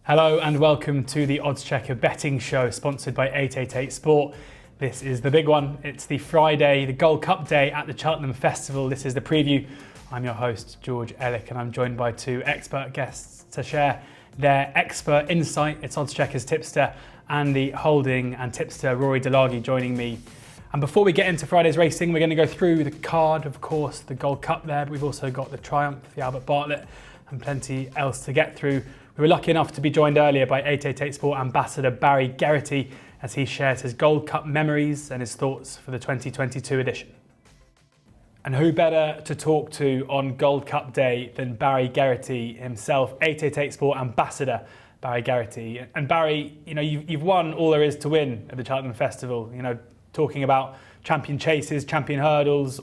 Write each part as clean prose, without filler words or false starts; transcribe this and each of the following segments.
Hello and welcome to the oddschecker betting show sponsored by 888 Sport. This is the big one. It's the Friday, the Gold Cup day at the Cheltenham Festival. This is the preview. I'm your host, George Elek, and I'm joined by two expert guests to share their expert insight. It's oddschecker's tipster Andy Holding and tipster Rory Delagi joining me. And before we get into Friday's racing, we're going to go through the card, of course, the Gold Cup there, but we've also got the Triumph, the Albert Bartlett, and plenty else to get through. We were lucky enough to be joined earlier by 888 Sport ambassador Barry Geraghty as he shares his Gold Cup memories and his thoughts for the 2022 edition. And who better to talk to on Gold Cup day than Barry Geraghty himself, 888 Sport ambassador Barry Geraghty. And Barry, you've won all there is to win at the Cheltenham Festival. Talking about champion chases, champion hurdles,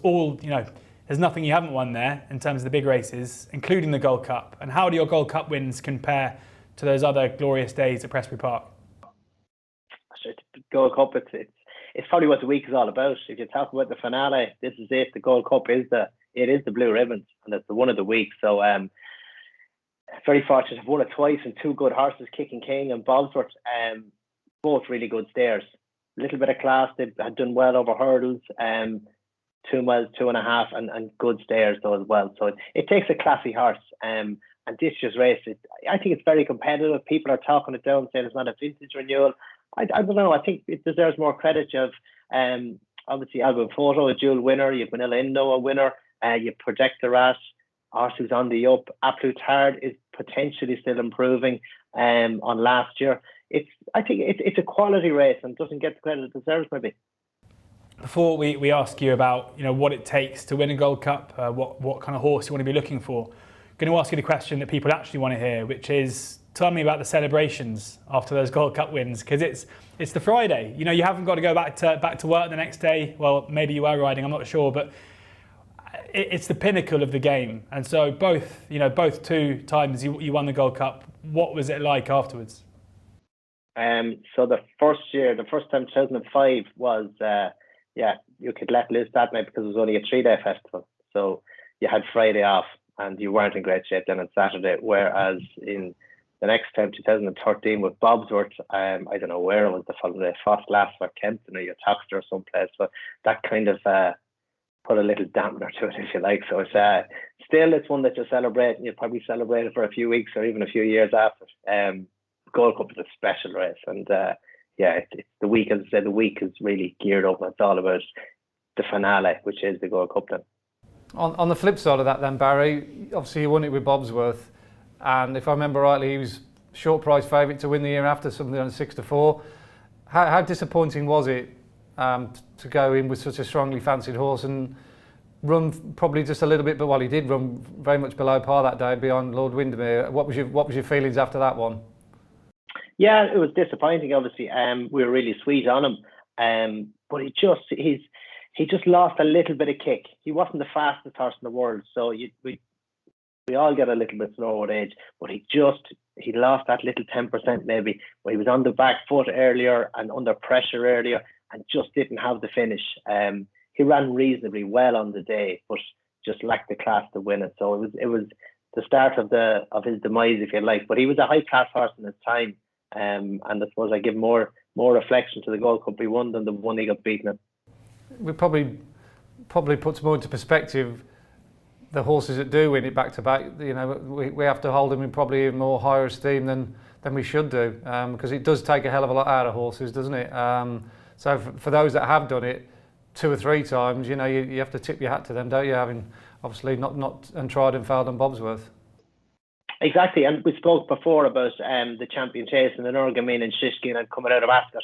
there's nothing you haven't won there in terms of the big races, including the Gold Cup. And how do your Gold Cup wins compare to those other glorious days at Prestbury Park? The Gold Cup, it's probably what the week is all about. If you talk about the finale, this is it. The Gold Cup is the blue ribbons, and it's the one of the week. So very fortunate. I've won it twice, and two good horses, Kicking King and Bobsworth, both really good stairs. A little bit of class. They had done well over hurdles. 2 miles, 2.5, and good stairs though as well. So it takes a classy horse. And this year's race, I think it's very competitive. People are talking it down, saying it's not a vintage renewal. I don't know. I think it deserves more credit. You have obviously Albert Photo, a dual winner. You have Manila Indo, a winner. You have Projector Rat, horse who's on the up. Absolute Hard is potentially still improving on last year. I think it's a quality race and doesn't get the credit it deserves maybe. Before we ask you about what it takes to win a Gold Cup, what kind of horse you want to be looking for, I'm going to ask you the question that people actually want to hear, which is, tell me about the celebrations after those Gold Cup wins, because it's the Friday. You haven't got to go back to work the next day. Well, maybe you are riding, I'm not sure, but it's the pinnacle of the game. And so both 2 times you won the Gold Cup. What was it like afterwards? So the first time 2005 was. You could let loose that night because it was only a 3-day festival. So you had Friday off and you weren't in great shape then on Saturday. Whereas in the next time, 2013 with Bobsworth, I don't know where it was the following day, Fossglass or Kempton or your Toxter or someplace. But that kind of put a little dampener to it, if you like. So it's one that you're celebrating. You'll probably celebrate it for a few weeks or even a few years after. Gold Cup is a special race, and it's the week, as I said, the week is really geared up. It's all about the finale, which is the Gold Cup then. On the flip side of that then, Barry, obviously you won it with Bobsworth, and if I remember rightly, he was short price favourite to win the year after, something on 6-4. How disappointing was it to go in with such a strongly fancied horse and run probably just a little bit, but he did run very much below par that day behind Lord Windermere. What was your feelings after that one? Yeah, it was disappointing. Obviously, we were really sweet on him, but he just lost a little bit of kick. He wasn't the fastest horse in the world, so we all get a little bit slower with age. But he lost that little 10% maybe. When he was on the back foot earlier and under pressure earlier, and just didn't have the finish. He ran reasonably well on the day, but just lacked the class to win it. So it was the start of his demise, if you like. But he was a high class horse in his time. And I suppose I give more reflection to the Gold Cup he won than the one he got beaten in. We probably puts more into perspective the horses that do win it back to back. We have to hold them in probably in more higher esteem than we should do, because it does take a hell of a lot out of horses, doesn't it? So for those that have done it 2 or 3 times, you have to tip your hat to them, don't you? Having obviously not tried and failed on Bobsworth. Exactly, and we spoke before about the champion chase and the Norgamin and Shishkin and coming out of Ascot.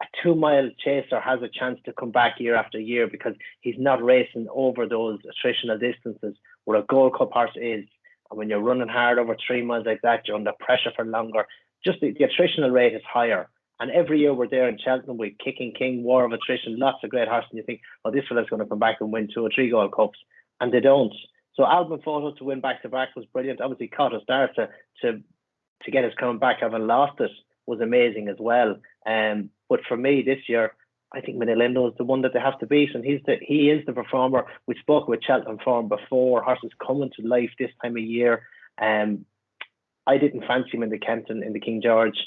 A 2-mile chaser has a chance to come back year after year because he's not racing over those attritional distances where a Gold Cup horse is. And when you're running hard over 3 miles like that, you're under pressure for longer. Just the attritional rate is higher. And every year we're there in Cheltenham with Kicking King, War of Attrition, lots of great horses, and you think, this fella's going to come back and win 2 or 3 Gold Cups. And they don't. So Albert Photo to win back-to-back was brilliant. Obviously caught a start to get us coming back having lost it was amazing as well. But for me this year, I think Manila Indo is the one that they have to beat, and he is the performer. We spoke with Cheltenham form before, horses coming to life this time of year. I didn't fancy him in the Kenton, in the King George.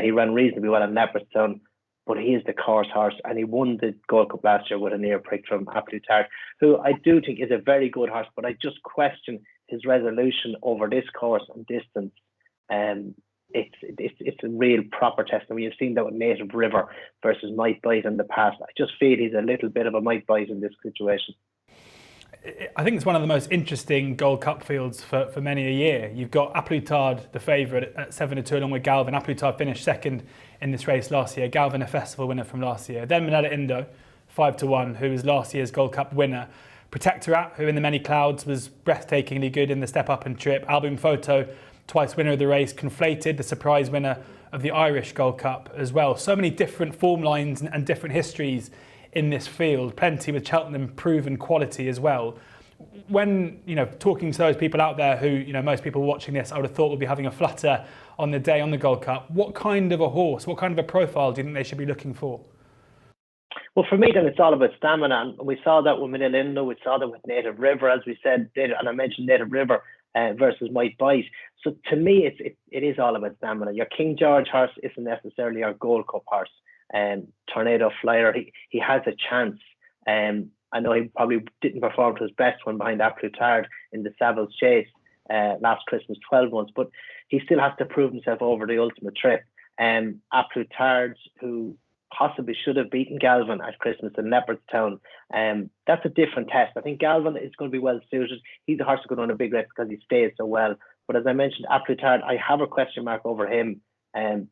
He ran reasonably well in Leopardstown, but he is the course horse, and he won the Gold Cup last year with a near prick from Absolute Tard, who I do think is a very good horse, but I just question his resolution over this course and distance. It's a real proper test, and we have seen that with Native River versus Might Bite in the past. I just feel he's a little bit of a Might Bite in this situation. I think it's one of the most interesting Gold Cup fields for many a year. You've got Absolute Tard, the favourite, at 7-2 along with Galvin. Absolute Tard finished second in this race last year. Galvin, a festival winner from last year. Then Minella Indo, 5-1, who was last year's Gold Cup winner. Protectorat, who in the Many Clouds was breathtakingly good in the step up and trip. Album Photo, twice winner of the race. Conflated, the surprise winner of the Irish Gold Cup as well. So many different form lines and different histories in this field, plenty with Cheltenham proven quality as well. When, talking to those people out there who, most people watching this, I would have thought would be having a flutter on the day on the Gold Cup, what kind of a horse, what kind of a profile do you think they should be looking for? Well, for me, then it's all about stamina. And we saw that with Manila Indo, we saw that with Native River, as we said, and I mentioned Native River versus Might Bite. So to me, it is all about stamina. Your King George horse isn't necessarily your Gold Cup horse. Tornado Flyer, he has a chance. I know he probably didn't perform to his best when behind Absolute Tard in the Savills Chase last Christmas, 12 months, but he still has to prove himself over the ultimate trip. Absolute Tard, who possibly should have beaten Galvin at Christmas in Leopardstown, that's a different test. I think Galvin is going to be well suited. He's a horse who's going to run a big race because he stays so well. But as I mentioned, Absolute Tard, I have a question mark over him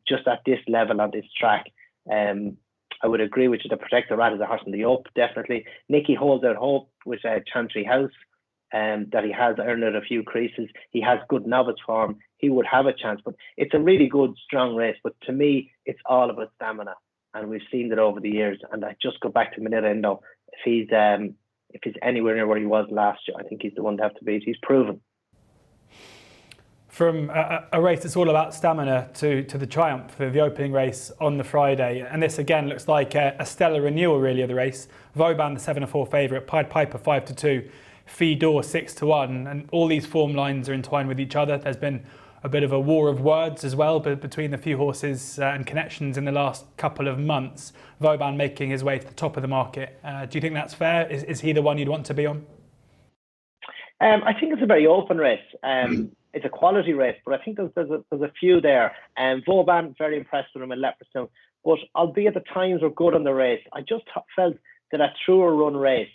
just at this level on this track. I would agree with you. The Protectorat is a horse in the up, definitely. Nicky holds out hope with Chantry House, that he has earned out a few creases. He has good novice form. He would have a chance, but it's a really good, strong race. But to me, it's all about stamina, and we've seen that over the years. And I just go back to Manila Indo. If he's anywhere near where he was last year, I think he's the one to have to beat. He's proven. From a race that's all about stamina to the triumph for the opening race on the Friday. And this again looks like a stellar renewal really of the race. Vauban, the 7-4 favourite, Pied Piper 5-2, Fedor 6-1, and all these form lines are entwined with each other. There's been a bit of a war of words as well between the few horses and connections in the last couple of months. Vauban making his way to the top of the market. Do you think that's fair? Is he the one you'd want to be on? I think it's a very open race. It's a quality race, but I think there's a few there. Vauban, very impressed with him in Leopardstown, but albeit the times were good on the race, I just felt that a truer run race,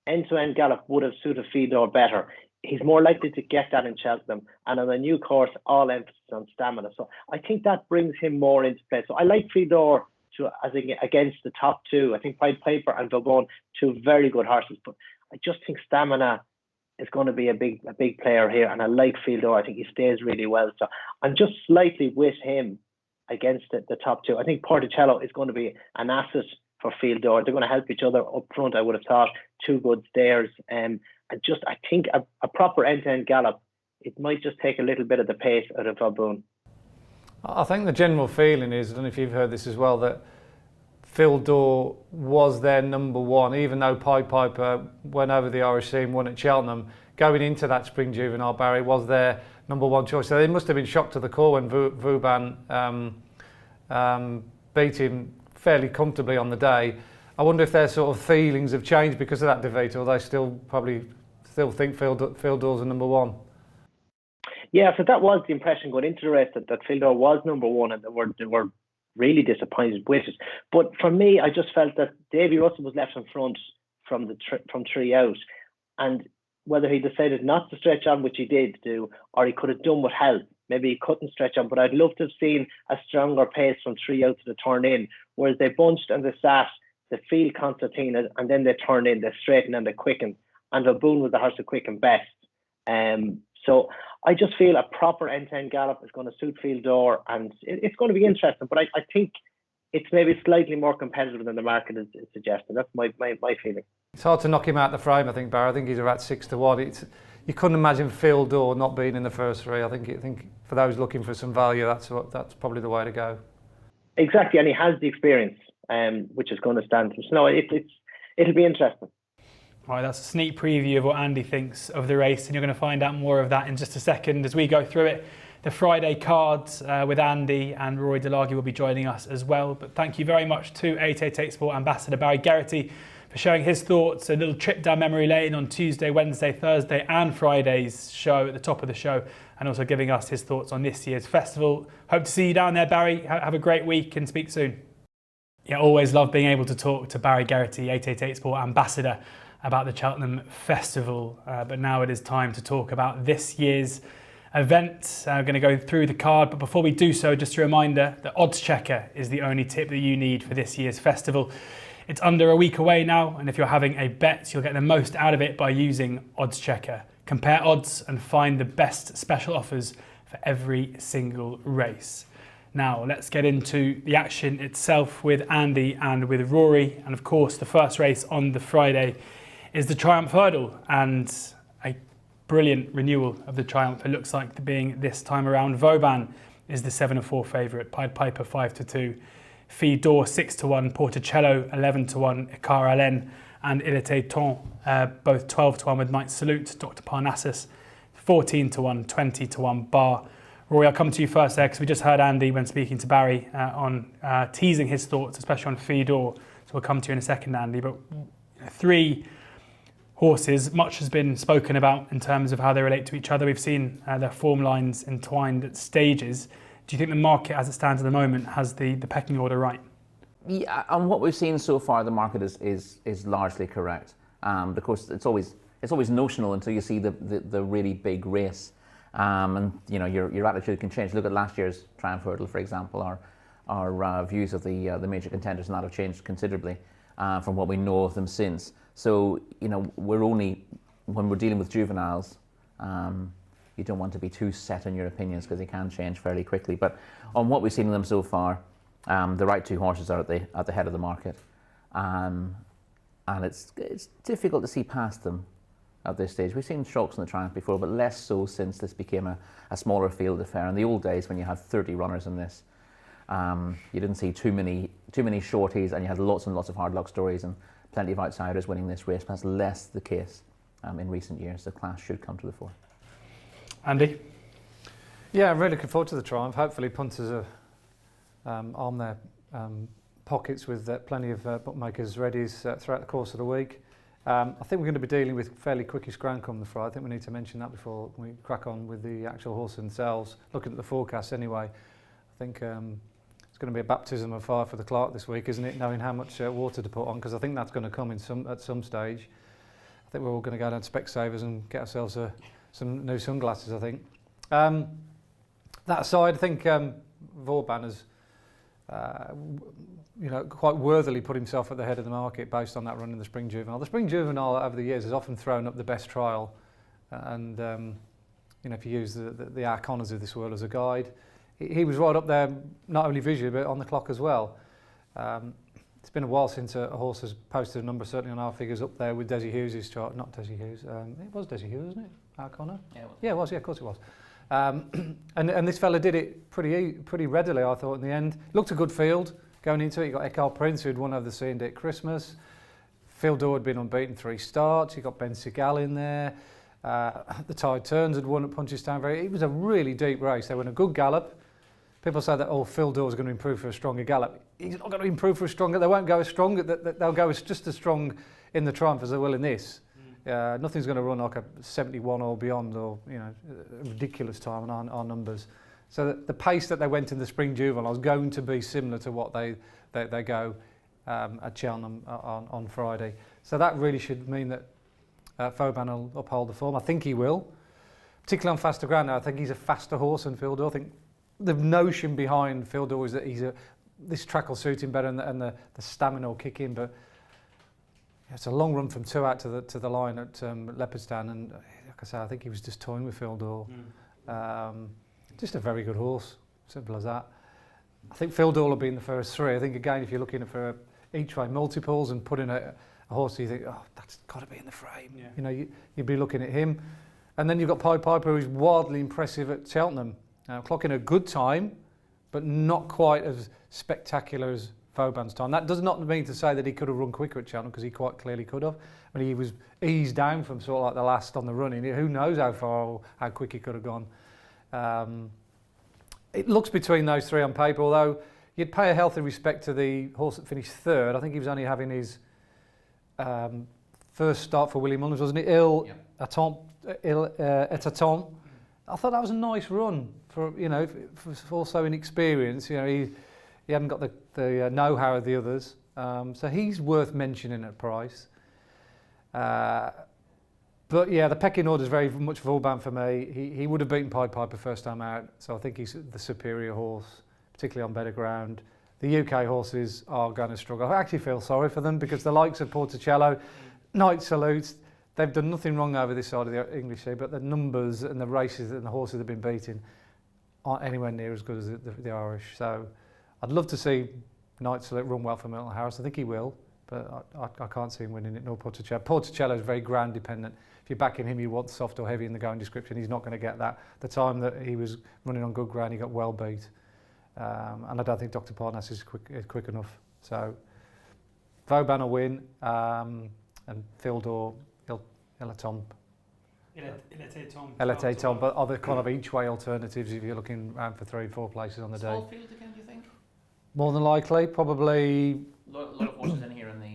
end-to-end gallop, would have suited Fedor better. He's more likely to get that in Cheltenham, and on a new course, all emphasis on stamina. So I think that brings him more into play. So I like Fedor against the top two. I think Pied Piper and Vauban, two very good horses, but I just think stamina is going to be a big player here, and I like Fedor. I think he stays really well. So I'm just slightly with him against the top two. I think Porticello is going to be an asset for Fedor. They're going to help each other up front, I would have thought. Two good stairs. I think a proper end-to-end gallop, it might just take a little bit of the pace out of Vauban. I think the general feeling is, I don't know if you've heard this as well, that Fedor was their number one, even though Pied Piper went over the Irish scene, won at Cheltenham. Going into that spring juvenile, Barry was their number one choice. So they must have been shocked to the core when Vauban beat him fairly comfortably on the day. I wonder if their sort of feelings have changed because of that defeat, or they still think Fedor's a number one. Yeah, so that was the impression going into the race, that Fedor was number one, and they were really disappointed with it. But for me, I just felt that Davy Russell was left in front from three out, and whether he decided not to stretch on, which he did do, or he could have done with help, maybe he couldn't stretch on. But I'd love to have seen a stronger pace from three out to the turn in, whereas they bunched and they sat, they field concertina, and then they turned in, they straightened and they quickened. And Vauban was the horse that quickened best. So I just feel a proper end-to-end gallop is going to suit Fedor, and it's going to be interesting. But I think it's maybe slightly more competitive than the market is suggesting. That's my feeling. It's hard to knock him out the frame, I think, Barry. I think he's about 6-1. You couldn't imagine Fedor not being in the first three. I think for those looking for some value, that's probably the way to go. Exactly, and he has the experience, which is going to stand him. So no, it'll be interesting. All right, that's a sneak preview of what Andy thinks of the race, and you're going to find out more of that in just a second as we go through it the Friday cards with Andy, and Rory DeLargy will be joining us as well. But thank you very much to 888 Sport Ambassador Barry Geraghty for sharing his thoughts, a little trip down memory lane on Tuesday, Wednesday, Thursday and Friday's show at the top of the show, and also giving us his thoughts on this year's festival. Hope to see you down there, Barry. Have a great week and speak soon. Yeah, always love being able to talk to Barry Geraghty, 888 Sport Ambassador, about the Cheltenham Festival. But now it is time to talk about this year's event. I'm going to go through the card, but before we do so, just a reminder that oddschecker is the only tip that you need for this year's festival. It's under a week away now, and if you're having a bet, you'll get the most out of it by using oddschecker. Compare odds and find the best special offers for every single race. Now, let's get into the action itself with Andy and with Rory. And of course, the first race on the Friday is the Triumph Hurdle, and a brilliant renewal of the Triumph, it looks like, being this time around. Vauban is the 7-4 favourite, Pied Piper 5-2. Fille d'Or 6-1, Porticello 11-1, Icar Allen and Il Était Temps both 12-1 with Night Salute, Dr. Parnassus 14-1, 20-1 Bar. Rory, I'll come to you first there because we just heard Andy when speaking to Barry on teasing his thoughts, especially on Fille d'Or. So we'll come to you in a second, Andy. But three horses, much has been spoken about in terms of how they relate to each other. We've seen their form lines entwined at stages. Do you think the market, as it stands at the moment, has the pecking order right? Yeah, on what we've seen so far, the market is largely correct. Of course, it's always notional until you see the really big race, and you know your attitude can change. Look at last year's Triumph Hurdle, for example. Our views of the major contenders and that have changed considerably from what we know of them since. So you know we're only when we're dealing with juveniles. You don't want to be too set in your opinions because they can change fairly quickly. But on what we've seen of them so far, the right two horses are at the head of the market, and it's difficult to see past them at this stage. We've seen shocks in the Triumph before, but less so since this became a smaller field affair. In the old days, when you had 30 runners in this, you didn't see too many shorties, and you had lots and lots of hard luck stories and plenty of outsiders winning this race. But that's less the case in recent years. The class should come to the fore. Andy? Yeah, I'm really looking forward to the Triumph. Hopefully punters are on their pockets with plenty of bookmakers ready throughout the course of the week. I think we're going to be dealing with fairly quickish ground come the Friday. I think we need to mention that before we crack on with the actual horse themselves. Looking at the forecast anyway, I think it's going to be a baptism of fire for the clerk this week, isn't it? Knowing how much water to put on, because I think that's going to come at some stage. I think we're all going to go down to Specsavers and get ourselves some new sunglasses, I think. That aside, I think Vauban has quite worthily put himself at the head of the market based on that run in the Spring Juvenile. The Spring Juvenile over the years has often thrown up the best trial, and if you use the Arconas of this world as a guide, he was right up there, not only visually but on the clock as well. It's been a while since a horse has posted a number, certainly on our figures, up there with Desi Hughes' chart. Not Desi Hughes, it was Desi Hughes, wasn't it? Arcona? Yeah, it was. Yeah, of course it was. And this fella did it pretty readily, I thought, in the end. Looked a good field going into it. You got Eckhart Prince, who'd won over the C&D at Christmas. Fille d'Or had been unbeaten 3 starts. You got Ben Segal in there. The Tide Turns had won at Punchestown. It was a really deep race. They were in a good gallop. People say that, Fille d'Or is going to improve for a stronger gallop. He's not going to improve for a stronger. They won't go as strong. They'll go just as strong in the Triumph as they will in this. Nothing's going to run like a 71 or beyond, or a ridiculous time on our numbers. So the pace that they went in the Spring Juvenile is going to be similar to what they go at Cheltenham on Friday. So that really should mean that Vauban will uphold the form. I think he will, particularly on faster ground. Now I think he's a faster horse than Fille d'Or. I think the notion behind Fille d'Or is that this track will suit him better, and the stamina will kick in, but it's a long run from 2 out to the line at Leopardstown, and like I say, I think he was just toying with Fille d'Or. Just a very good horse, simple as that. I think Fille d'Or will be in the first 3. I think again, if you're looking for each way multiples and put in a horse, you think, that's got to be in the frame. Yeah. You'd be looking at him, and then you've got Pied Piper, who's wildly impressive at Cheltenham, clocking a good time, but not quite as spectacular as Vauban's time. That does not mean to say that he could have run quicker at Cheltenham, because he quite clearly could have. I mean, he was eased down from sort of like the last on the run. Who knows how far or how quick he could have gone. it looks between those three on paper, although you'd pay a healthy respect to the horse that finished third. I think he was only having his first start for Willie Mullins, wasn't it? Etaton. I thought that was a nice run for also inexperienced. He hadn't got the know-how of the others, so he's worth mentioning at price. But yeah, the pecking order is very much Vauban for me. He would have beaten Pied Piper first time out, so I think he's the superior horse, particularly on better ground. The UK horses are going to struggle. I actually feel sorry for them because the likes of Porticello, Knight Salutes, they've done nothing wrong over this side of the English Sea, but the numbers and the races and the horses they've been beating aren't anywhere near as good as the Irish. So I'd love to see Knight Salute run well for Milton Harris. I think he will, but I can't see him winning it, nor Porticello. Porticello is very ground dependent. If you're backing him, you want soft or heavy in the going description. He's not going to get that. The time that he was running on good ground, he got well beat. And I don't think Dr. Parnas is quick enough. So Vauban will win, and Fildor, Elaton. Elaton, but other kind of each way alternatives if you're looking around for 3-4 places on the day. Small field again, do you think? More than likely, probably. A lot of horses in here in the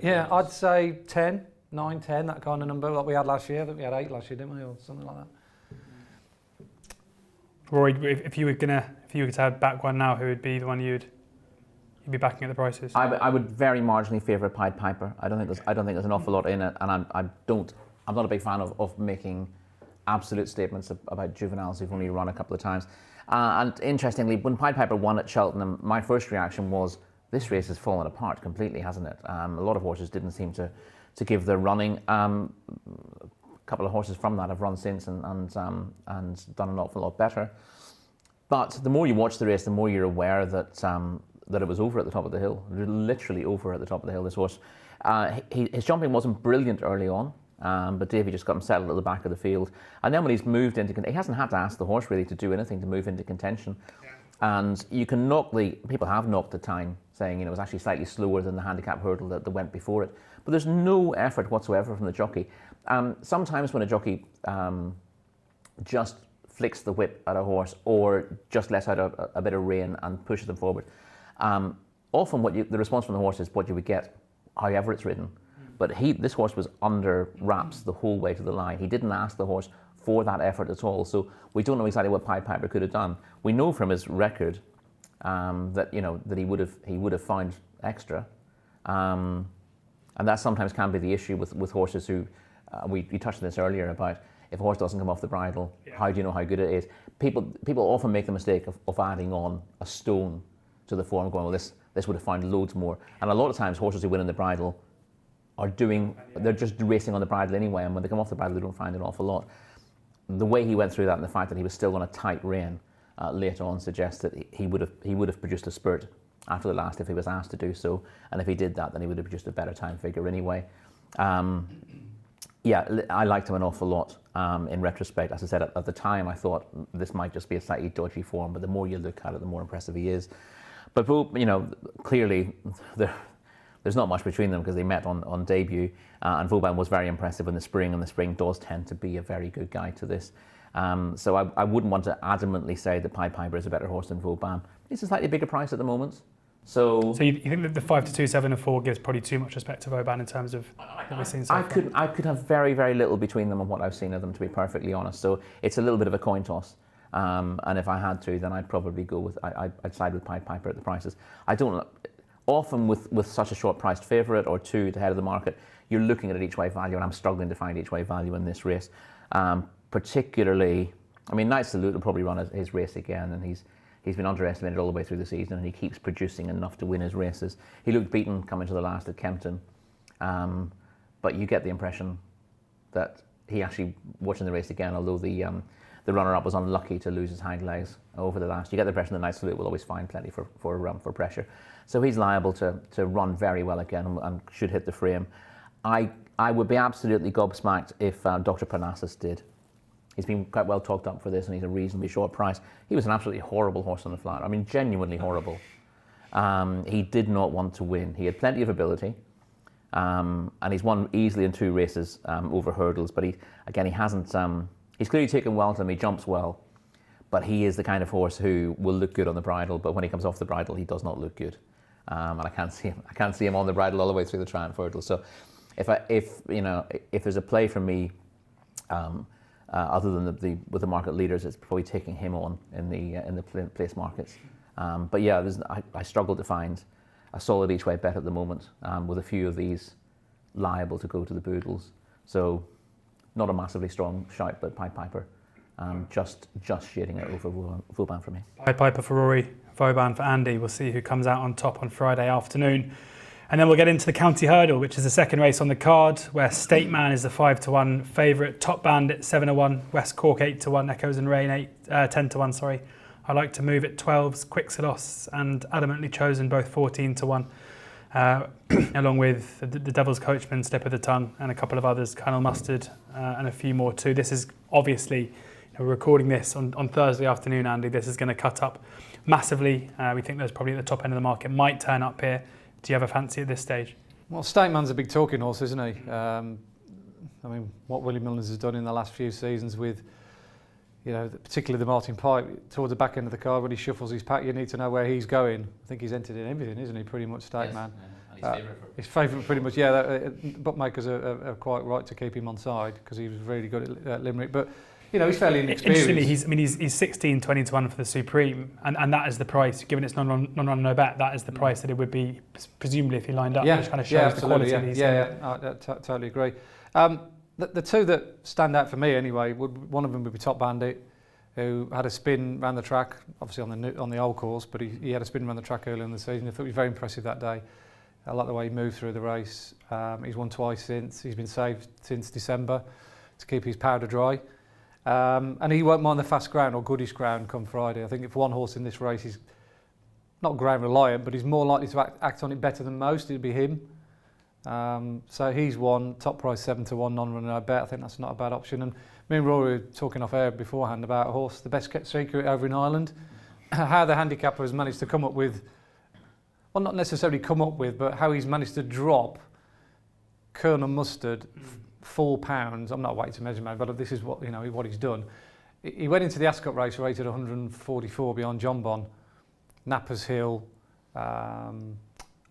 yeah, I'd say 10, 9, 10, that kind of number like we had last year. I think we had 8 last year, didn't we, or something like that. Rory, if you were to have back one now, who would be the one you'd be backing at the prices? I would very marginally favour Pied Piper. I don't think there's an awful lot in it, and I'm not a big fan of making absolute statements about juveniles who've only run a couple of times. And interestingly, when Pied Piper won at Cheltenham, my first reaction was, this race has fallen apart completely, hasn't it? A lot of horses didn't seem to give their running. A couple of horses from that have run since and done an awful lot better. But the more you watch the race, the more you're aware that it was over at the top of the hill, literally over at the top of the hill. This horse, his jumping wasn't brilliant early on, but Davey just got him settled at the back of the field. And then when he's moved into, he hasn't had to ask the horse really to do anything to move into contention. Yeah. And you can people have knocked the time, saying it was actually slightly slower than the handicap hurdle that went before it. But there's no effort whatsoever from the jockey. Sometimes when a jockey just flicks the whip at a horse or just lets out a bit of rein and pushes them forward, often the response from the horse is what you would get, however it's ridden. But this horse was under wraps the whole way to the line. He didn't ask the horse for that effort at all. So we don't know exactly what Pied Piper could have done. We know from his record that he would have found extra, and that sometimes can be the issue with horses who we touched on this earlier about if a horse doesn't come off the bridle, how do you know how good it is? People often make the mistake of adding on a stone to the form, going, well, this would have found loads more. And a lot of times horses who win in the bridle they're just racing on the bridle anyway, and when they come off the bridle they don't find an awful lot. The way he went through that and the fact that he was still on a tight rein later on suggests that he would have produced a spurt after the last if he was asked to do so, and if he did that then he would have produced a better time figure anyway. I liked him an awful lot in retrospect. As I said, at the time I thought this might just be a slightly dodgy form, but the more you look at it, the more impressive he is. But clearly there's not much between them because they met on debut, and Vauban was very impressive in the spring, and the spring does tend to be a very good guide to this. So I wouldn't want to adamantly say that Pied Piper is a better horse than Vauban. It's a slightly bigger price at the moment. So you think that the 5 to 2, 7 and 4 gives probably too much respect to Vauban in terms of what we've seen so far? I could have very, very little between them and what I've seen of them, to be perfectly honest. So it's a little bit of a coin toss. And if I had to, then I'd probably go with, I'd side with Pied Piper at the prices. I don't, often with such a short priced favourite or two ahead of the market, you're looking at each way value, and I'm struggling to find each way value in this race. Particularly, Knight Salute will probably run his race again, and he's been underestimated all the way through the season, and he keeps producing enough to win his races. He looked beaten coming to the last at Kempton, but you get the impression that he actually, watching the race again, although the runner-up was unlucky to lose his hind legs over the last, you get the impression that Knight Salute will always find plenty for pressure. So he's liable to run very well again and should hit the frame. I would be absolutely gobsmacked if Dr. Parnassus did. He's been quite well talked up for this, and he's a reasonably short price. He was an absolutely horrible horse on the flat. Genuinely horrible. He did not want to win. He had plenty of ability, and he's won easily in 2 races over hurdles. But he hasn't. He's clearly taken well to him. He jumps well, but he is the kind of horse who will look good on the bridle, but when he comes off the bridle, he does not look good. And I can't see him on the bridle all the way through the Triumph Hurdle. So if there's a play for me, other than with the market leaders, it's probably taking him on in the place markets. But yeah, I struggle to find a solid each way bet at the moment, with a few of these liable to go to the Boodles. So not a massively strong shout, but Pied Piper, just shading it over Vauban for me. Pied Piper for Rory, Vauban for Andy. We'll see who comes out on top on Friday afternoon. And then we'll get into the County Hurdle, which is the second race on the card, where State Man is the 5-1 favourite, Top Bandit 7-1, West Cork 8-1, Echoes and Rain 10-1. Sorry, I like to move at 12s, Quixolos and Adamantly Chosen both 14-1, along with the Devil's Coachman, Slip of the Tongue, and a couple of others, Colonel Mustard, and a few more too. This is obviously, we're recording this on Thursday afternoon, Andy. This is going to cut up massively. We think there's probably at the top end of the market might turn up here. Do you have a fancy at this stage? Well, State Man's a big talking horse, isn't he? I mean, what Willie Milner's has done in the last few seasons with, particularly the Martin Pipe, towards the back end of the card when he shuffles his pack, you need to know where he's going. I think he's entered in everything, isn't he? Pretty much State Man. Yeah, and his favourite, pretty much. Yeah, bookmakers are quite right to keep him on side because he was really good at Limerick. But he's fairly inexperienced. Interestingly, he's 16-20-1 for the Supreme, and that is the price. Given it's non-run no bet, that is the price that it would be presumably if he lined up. Yeah, which kind of shows the quality. I totally agree. The two that stand out for me anyway, one of them would be Top Bandit, who had a spin around the track, obviously on the old course, but he had a spin around the track early in the season. I thought he was very impressive that day. I like the way he moved through the race. He's won twice since. He's been saved since December to keep his powder dry. And he won't mind the fast ground or goodish ground come Friday. I think if one horse in this race is not ground reliant, but he's more likely to act on it better than most, it'd be him. So he's won, top price 7-1, non-runner no bet. I think that's not a bad option. And me and Rory were talking off air beforehand about a horse, the best kept secret over in Ireland. How the handicapper has managed to come up with, well, not necessarily come up with, but how he's managed to drop Colonel Mustard £4. I'm not waiting to measure man, but this is what he's done. He went into the Ascot race rated 144 beyond John Bon, Nappers Hill. I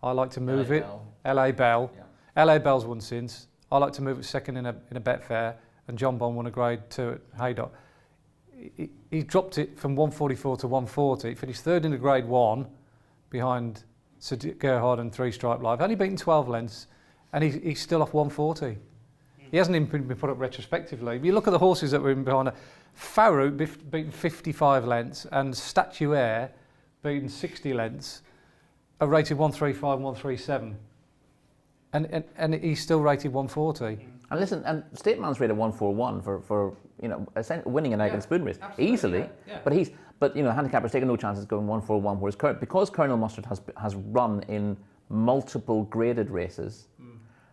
like to move it. LA Bell. Yeah. LA Bell's won since. I like to move it second in a Betfair, and John Bon won a grade 2 at Haydock. He dropped it from 144 to 140. Finished third in a grade 1 behind Sir Gerhard and 3 Stripe Live. Only beaten 12 lengths, and he's still off 140. He hasn't even been put up retrospectively. If you look at the horses that were in behind, Farouk beaten 55 lengths and Statuaire beaten 60 lengths are rated 135, 137. And he's still rated 140. And listen, and State Man's rated 141 for winning an egg and spoon race easily. Yeah. But handicappers taking no chances going 141, whereas because Colonel Mustard has run in multiple graded races,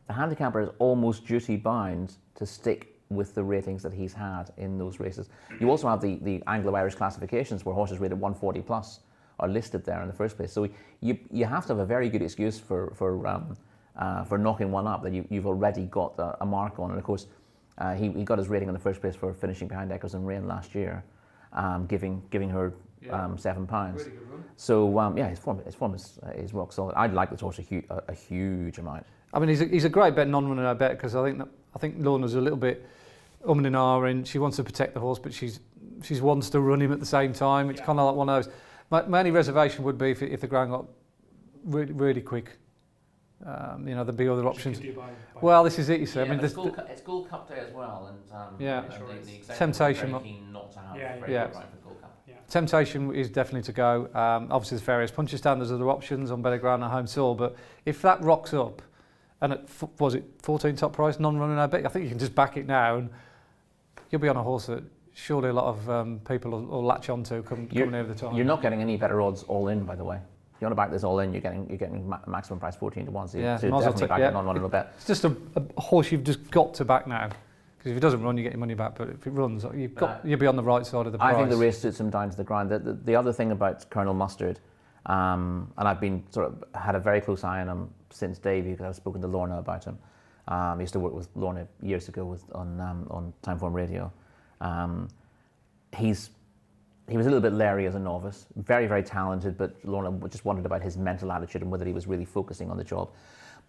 the handicapper is almost duty bound to stick with the ratings that he's had in those races. You also have the Anglo-Irish classifications where horses rated 140 plus are listed there in the first place. So you have to have a very good excuse for knocking one up that you've already got a mark on. And of course, he got his rating in the first place for finishing behind Echoes and Rain last year, giving her £7. Really good run. So his form is rock solid. I'd like this horse a huge amount. I mean, he's a great bet, non-runner no bet, because I think Lorna's a little bit and ahhing. She wants to protect the horse, but she wants to run him at the same time. It's kind of like one of those. My only reservation would be if the ground got really, really quick. There'd be other options. Well, this is it. You see, it's Gold Cup day as well, and the temptation not to have Temptation is definitely to go. Obviously, there's various punches down. There's other options on better ground and home soil. But if that rocks up, and at 14 top price, non-running no bet, I think you can just back it now, and you'll be on a horse that surely a lot of people will latch onto coming over the top. You're not getting any better odds all in, by the way. If you want to back this all in, you're getting maximum price 14-1. So definitely back it non-running no bet. It's just a horse you've just got to back now. Because if it doesn't run, you get your money back. But if it runs, you'll be on the right side of the price. I think the race suits him down to the ground. The other thing about Colonel Mustard, and I've been had a very close eye on him since debut because I've spoken to Lorna about him. I used to work with Lorna years ago on Timeform Radio. He's he was a little bit leery as a novice, very, very talented, but Lorna just wondered about his mental attitude and whether he was really focusing on the job.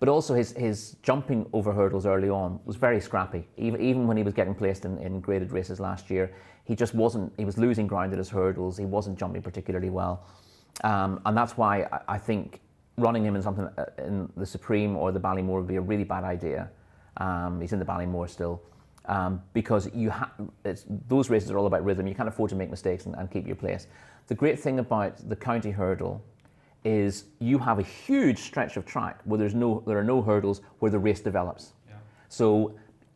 But also his jumping over hurdles early on was very scrappy. Even when he was getting placed in graded races last year, he just wasn't, he was losing ground at his hurdles, he wasn't jumping particularly well. And that's why I think running him in something in the Supreme or the Ballymore would be a really bad idea. He's in the Ballymore still. Because those races are all about rhythm. You can't afford to make mistakes and keep your place. The great thing about the county hurdle is you have a huge stretch of track where there are no hurdles where the race develops. Yeah. So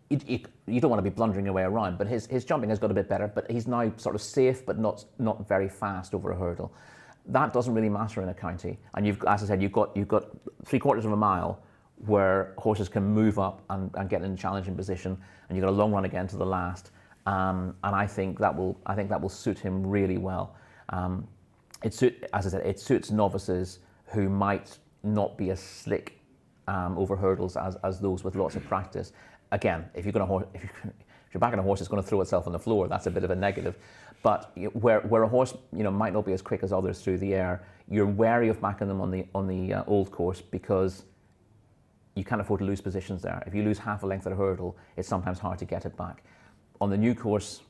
you don't want to be blundering away around, but his jumping has got a bit better, but he's now sort of safe but not very fast over a hurdle. That doesn't really matter in a county. And as I said, you've got 3/4 of a mile where horses can move up and get in a challenging position, and you've got a long run again to the last. And I think that will suit him really well. As I said, it suits novices who might not be as slick over hurdles as those with lots of practice. Again, if you're backing a horse that's going to throw itself on the floor, that's a bit of a negative. But where a horse might not be as quick as others through the air, you're wary of backing them on the old course because you can't afford to lose positions there. If you lose half a length at a hurdle, it's sometimes hard to get it back. On the new course,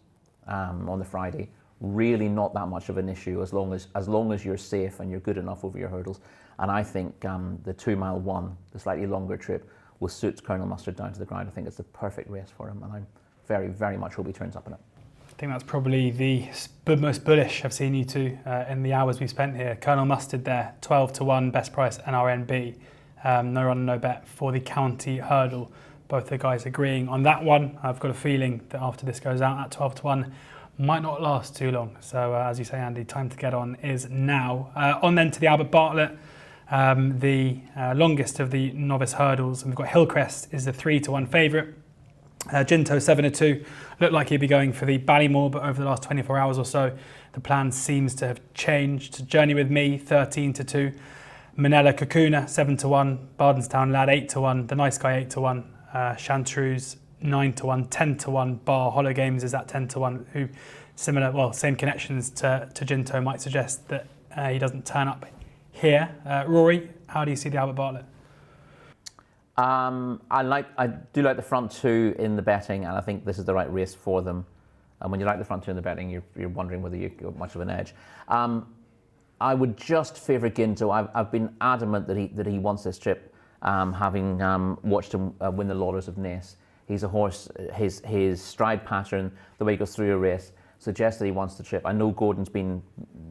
on the Friday, really not that much of an issue as long as you're safe and you're good enough over your hurdles. And I think the 2 mile one, the slightly longer trip, will suit Colonel Mustard down to the ground. I think it's the perfect race for him, and I very, very much hope he turns up in it. I think that's probably the most bullish I've seen you two in the hours we've spent here. Colonel Mustard there, 12-1, best price NRNB. No run, no bet for the county hurdle. Both the guys agreeing on that one. I've got a feeling that after this goes out at 12-1, might not last too long. So as you say, Andy, time to get on is now. On then to the Albert Bartlett, the longest of the novice hurdles. And we've got Hillcrest is the 3-1 favourite. Ginto 7-2. Looked like he'd be going for the Ballymore, but over the last 24 hours or so, the plan seems to have changed. Journey with Me 13-2. Manella Kakuna 7-1. Bardenstown Lad 8-1. The Nice Guy 8-1. Chantreuse 9-1. 10-1. Bar Hollow Games is at 10-1. Who same connections to Ginto might suggest that he doesn't turn up here. Rory, how do you see the Albert Bartlett? I do like the front two in the betting, and I think this is the right race for them. And when you like the front two in the betting, you're wondering whether you've got much of an edge. I would just favour Ginto. I've been adamant that he wants this trip, having watched him win the Lauders of Naas. He's a horse. His stride pattern, the way he goes through a race, suggests that he wants the trip. I know Gordon's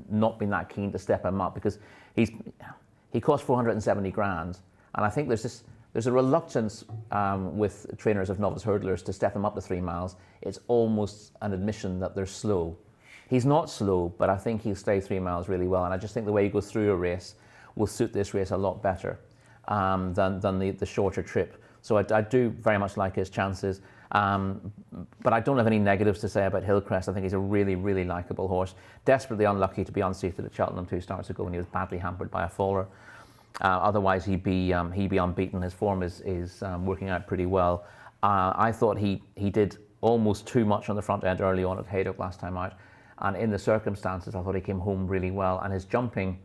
not been that keen to step him up because he cost 470 grand, and I think there's a reluctance with trainers of novice hurdlers to step them up to 3 miles. It's almost an admission that they're slow. He's not slow, but I think he'll stay 3 miles really well. And I just think the way he goes through a race will suit this race a lot better than the shorter trip. So I do very much like his chances. But I don't have any negatives to say about Hillcrest. I think he's a really, really likeable horse. Desperately unlucky to be unseated at Cheltenham 2 starts ago when he was badly hampered by a faller. Otherwise, he'd be unbeaten. His form is working out pretty well. I thought he did almost too much on the front end early on at Haydock last time out, and in the circumstances, I thought he came home really well. And his jumping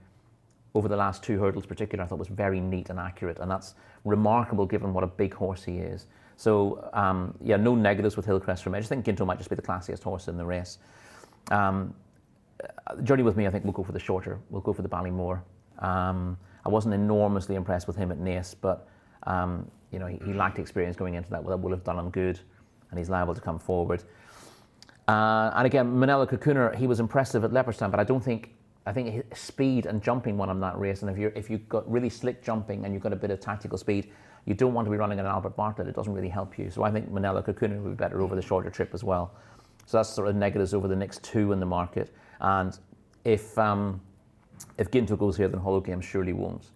over the last 2 hurdles, particularly, I thought was very neat and accurate, and that's remarkable given what a big horse he is. So no negatives with Hillcrest for me. I just think Ginto might just be the classiest horse in the race. Journey with Me, I think we'll go for the shorter. We'll go for the Ballymore. I wasn't enormously impressed with him at Naas, but he lacked experience going into that. That would have done him good, and he's liable to come forward. And again, Manella Kakuna, he was impressive at Leopardstown, but I think his speed and jumping won him that race. And if you've got really slick jumping and you've got a bit of tactical speed, you don't want to be running an Albert Bartlett. It doesn't really help you. So I think Manella Kakuna would be better over the shorter trip as well. So that's sort of negatives over the next 2 in the market. And if Ginto goes here, then Hollow Games surely won't.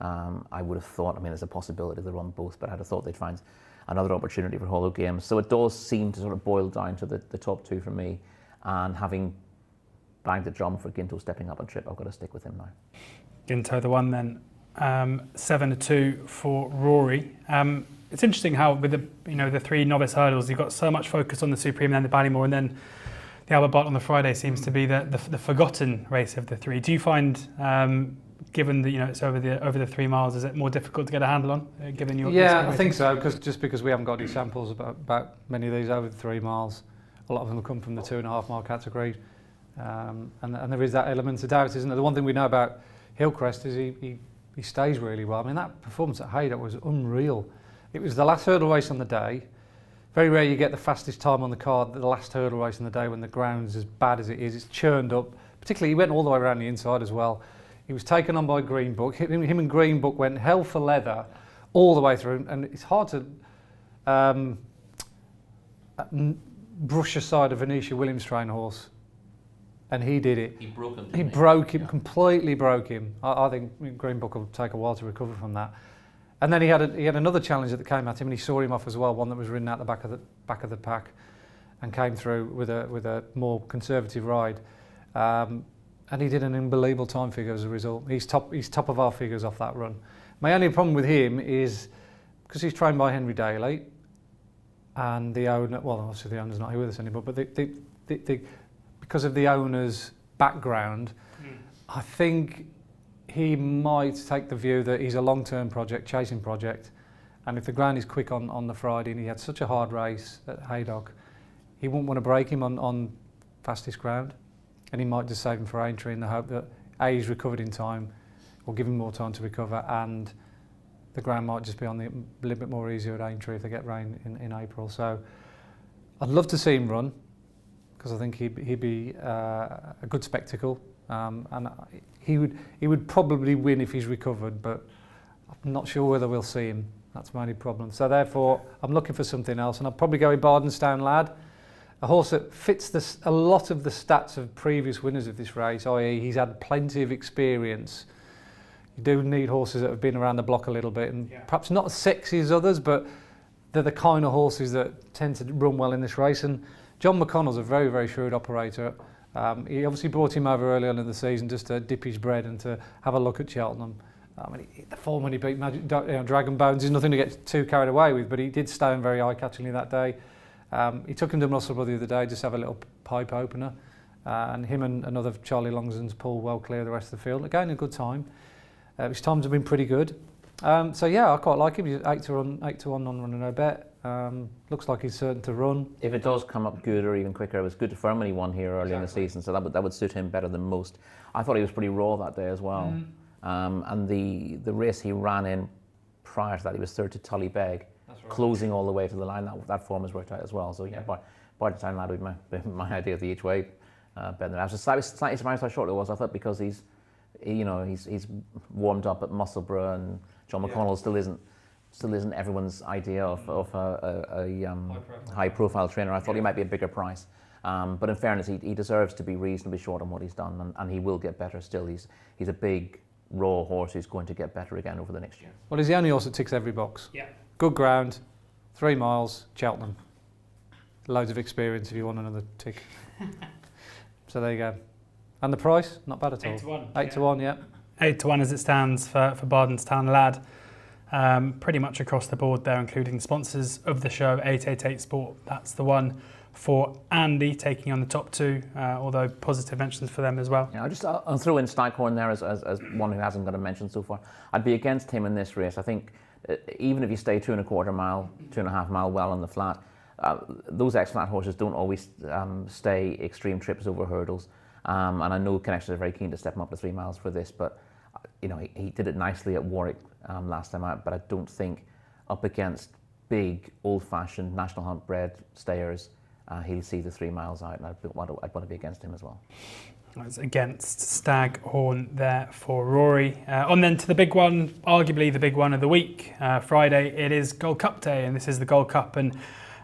I would have thought, there's a possibility they run both, but I'd have thought they'd find another opportunity for Hollow Games. So it does seem to sort of boil down to the top 2 for me. And having banged the drum for Ginto stepping up a trip, I've got to stick with him now. Ginto the one then. 7-2 for Rory. It's interesting how with the 3 novice hurdles, you've got so much focus on the Supreme and then the Ballymore, and then the Albert Bartlett on the Friday seems to be the forgotten race of the three. Do you find, given that it's over the 3 miles, is it more difficult to get a handle on? Given your I think so, because we haven't got any samples about many of these over the 3 miles. A lot of them come from the 2.5 mile category, and there is that element of doubt, isn't there? The one thing we know about Hillcrest is he stays really well. I mean, that performance at Haydock was unreal. It was the last hurdle race on the day. Very rare you get the fastest time on the card, the last hurdle race on the day when the ground's as bad as it is. It's churned up. Particularly, he went all the way around the inside as well. He was taken on by Green Book. Him and Green Book went hell for leather all the way through. And it's hard to brush aside a Venetia Williams trained horse. And he did it. He broke him. He broke him, completely broke him. I think Green Book will take a while to recover from that. And then he had another challenge that came at him, and he saw him off as well. One that was ridden out the back of the pack, and came through with a more conservative ride. And he did an unbelievable time figure as a result. He's top of our figures off that run. My only problem with him is because he's trained by Henry Daly, and the owner. Well, obviously the owner's not here with us anymore, but because of the owner's background, I think he might take the view that he's a long-term project, chasing project, and if the ground is quick on the Friday and he had such a hard race at Haydock, he wouldn't want to break him on fastest ground, and he might just save him for Aintree in the hope that A, he's recovered in time, or give him more time to recover, and the ground might just be a little bit more easier at Aintree if they get rain in April. So I'd love to see him run, because I think he'd be a good spectacle, and he would probably win if he's recovered, but I'm not sure whether we'll see him. That's my only problem. So therefore, I'm looking for something else, and I'll probably go with Bardenstown Lad, a horse that fits a lot of the stats of previous winners of this race, i.e. he's had plenty of experience. You do need horses that have been around the block a little bit, and perhaps not as sexy as others, but they're the kind of horses that tend to run well in this race. And John McConnell's a very, very shrewd operator. He obviously brought him over early on in the season just to dip his bread and to have a look at Cheltenham. I mean, the form when he beat Dragon Bones is nothing to get too carried away with, but he did stand very eye-catchingly that day. He took him to Musselburgh the other day just to have a little pipe opener, and him and another Charlie Longson's pulled well clear of the rest of the field. Again, a good time. His times have been pretty good. So yeah, I quite like him. He's 8 to 1 non-runner no bet. Looks like he's certain to run. If it does come up good or even quicker, it was good to firm when he won here early in the season, so that would suit him better than most. I thought he was pretty raw that day as well. And the race he ran in prior to that, he was third to Tully Begg, closing all the way to the line. That form has worked out as well. So yeah, Bardenstown Lad would be my idea of the each way better. I was slightly surprised how short it was. I thought because he's warmed up at Musselburgh, and John McConnell still isn't everyone's idea of a high-profile trainer. I thought he might be a bigger price, but in fairness, he deserves to be reasonably short on what he's done, and he will get better still. He's a big, raw horse who's going to get better again over the next year. Well, he's the only horse that ticks every box. Yeah. Good ground, 3 miles, Cheltenham. Loads of experience if you want another tick. So there you go. And the price, not bad at all. 8 to 1. 8 to 1, yeah. 8 to 1 as it stands for Bardenstown Lad. Pretty much across the board there, including sponsors of the show, 888 Sport. That's the one for Andy, taking on the top two, although positive mentions for them as well. Yeah, I'll throw in Staghorn there as one who hasn't got a mention so far. I'd be against him in this race. I think even if you stay 2.25 mile, 2.5 mile well on the flat, those ex-flat horses don't always stay extreme trips over hurdles. And I know Connections are very keen to step him up to 3 miles for this, but he did it nicely at Warwick last time out, but I don't think up against big, old-fashioned National Hunt bred stayers, he'll see the 3 miles out, and I'd want to be against him as well. It's against Staghorn there for Rory. On then to the big one, arguably the big one of the week. Friday, it is Gold Cup day, and this is the Gold Cup, and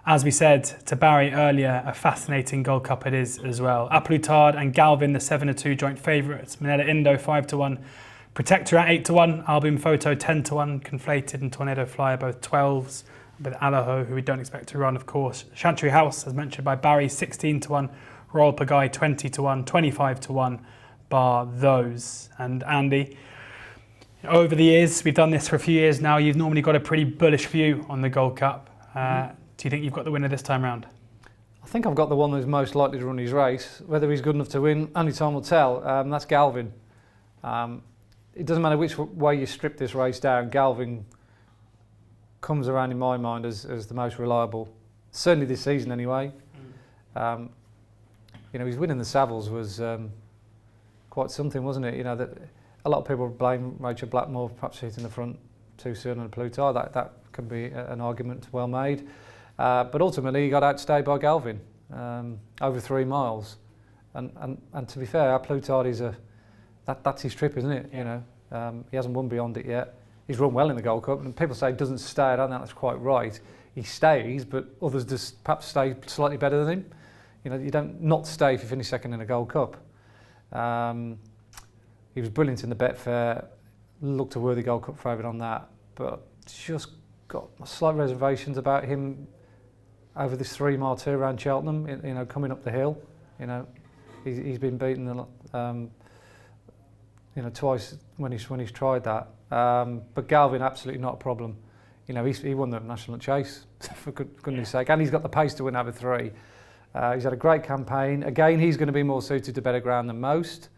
as we said to Barry earlier, a fascinating Gold Cup it is as well. Aplutard and Galvin, the 7-2 joint favourites. Minetta Indo, 5 to 1. Protector at 8 to 1. Album Photo, 10 to 1. Conflated and Tornado Flyer, both 12s. With Alaho, who we don't expect to run, of course. Chantry House, as mentioned by Barry, 16 to 1. Royal Pagaille, 20 to 1. 25 to 1, bar those. And Andy, over the years, we've done this for a few years now, you've normally got a pretty bullish view on the Gold Cup. Do you think you've got the winner this time round? think I've got the one who's most likely to run his race. Whether he's good enough to win, only time will tell. That's Galvin. It doesn't matter which way you strip this race down, Galvin comes around in my mind as the most reliable, certainly this season anyway. His winning the Savills was quite something, wasn't it? That a lot of people blame Rachel Blackmore perhaps hitting the front too soon on Plutar. That can be an argument well made. But ultimately he got outstayed by Galvin over 3 miles. And to be fair, Plutar is that's his trip, isn't it? He hasn't won beyond it yet. He's run well in the Gold Cup, and people say he doesn't stay. I don't think that's quite right. He stays, but others just perhaps stay slightly better than him. You don't not stay if you finish second in a Gold Cup. He was brilliant in the Betfair, looked a worthy Gold Cup favourite on that, but just got slight reservations about him over this 3 mile tour around Cheltenham. Coming up the hill. He's been beaten twice when he's tried that. But Galvin, absolutely not a problem. He won the National Chase for goodness sake, and he's got the pace to win over 3. He's had a great campaign. Again, he's going to be more suited to better ground than most.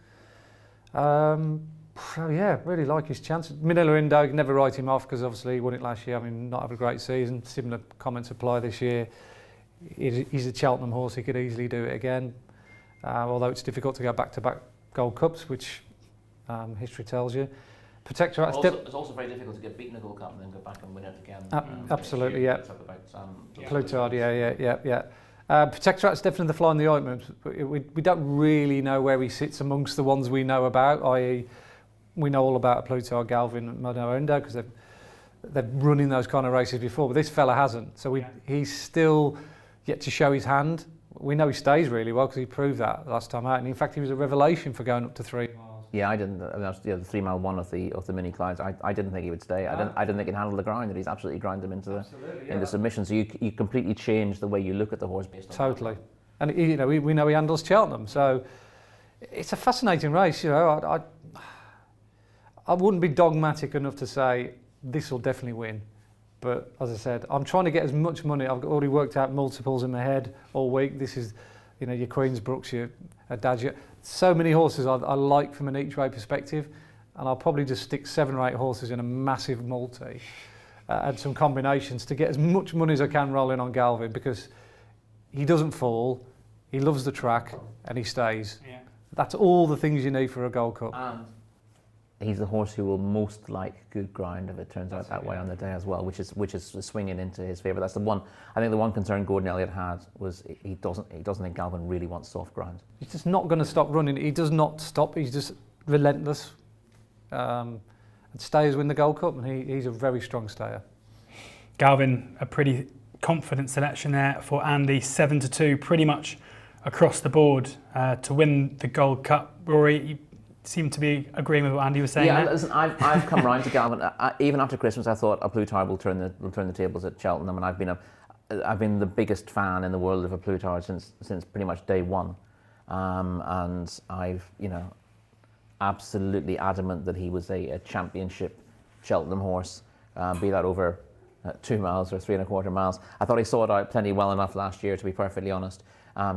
Really like his chance. Manila Indo, never write him off because obviously he won it last year. Not have a great season. Similar comments apply this year. He's a Cheltenham horse. He could easily do it again. Although it's difficult to go back-to-back Gold Cups, which history tells you. Protectorat. It's also very difficult to get beaten in a Gold Cup and then go back and win it again. Absolutely, yeah. Plutarch, yeah. Protectorat's definitely the fly in the ointment. We don't really know where he sits amongst the ones we know about, i.e. we know all about Plutarch, Galvin, Manila Indo because they're running those kind of races before, but this fella hasn't. So he's still yet to show his hand. We know he stays really well because he proved that last time out, and in fact he was a revelation for going up to 3 miles. Yeah, I didn't. That was the 3 mile one of the mini Clydes. I didn't think he would stay. I didn't think he'd handle the ground. That he's absolutely ground him into submission. So you completely change the way you look at the horse based on totally. That. And we know he handles Cheltenham, so it's a fascinating race. I wouldn't be dogmatic enough to say this will definitely win. But as I said, I'm trying to get as much money. I've already worked out multiples in my head all week. This is, your Queensbrooks, your Adagio. So many horses I like from an each way perspective, and I'll probably just stick 7 or 8 horses in a massive multi and some combinations to get as much money as I can rolling on Galvin because he doesn't fall, he loves the track, and he stays. Yeah. That's all the things you need for a Gold Cup. He's the horse who will most like good ground if it turns out that way on the day as well, which is swinging into his favour. That's the one. I think the one concern Gordon Elliott had was he doesn't think Galvin really wants soft ground. He's just not going to stop running. He does not stop. He's just relentless. And stayers win the Gold Cup, and he's a very strong stayer. Galvin, a pretty confident selection there for Andy. 7-2, pretty much across the board to win the Gold Cup. Rory, seem to be agreeing with what Andy was saying. Yeah, there. Listen, I've come round to Galvin. Even after Christmas, I thought a Plutarch will turn the tables at Cheltenham, and I've been the biggest fan in the world of a Plutarch since pretty much day one, and I've absolutely adamant that he was a championship Cheltenham horse, be that over 2 miles or 3 1/4 miles. I thought he saw it out plenty well enough last year, to be perfectly honest.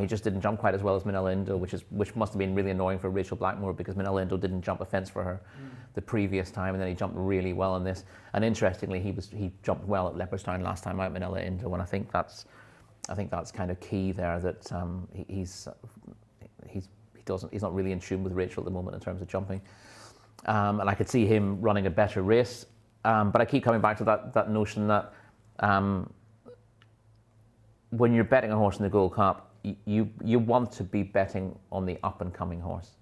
He just didn't jump quite as well as Manila Indo, which must have been really annoying for Rachel Blackmore because Manila Indo didn't jump a fence for her the previous time, and then he jumped really well in this. And interestingly, he jumped well at Leopardstown last time out, Manila Indo, and I think that's kind of key there. That he's not really in tune with Rachel at the moment in terms of jumping, and I could see him running a better race. But I keep coming back to that notion that when you're betting a horse in the Gold Cup, you want to be betting on the up and coming horse.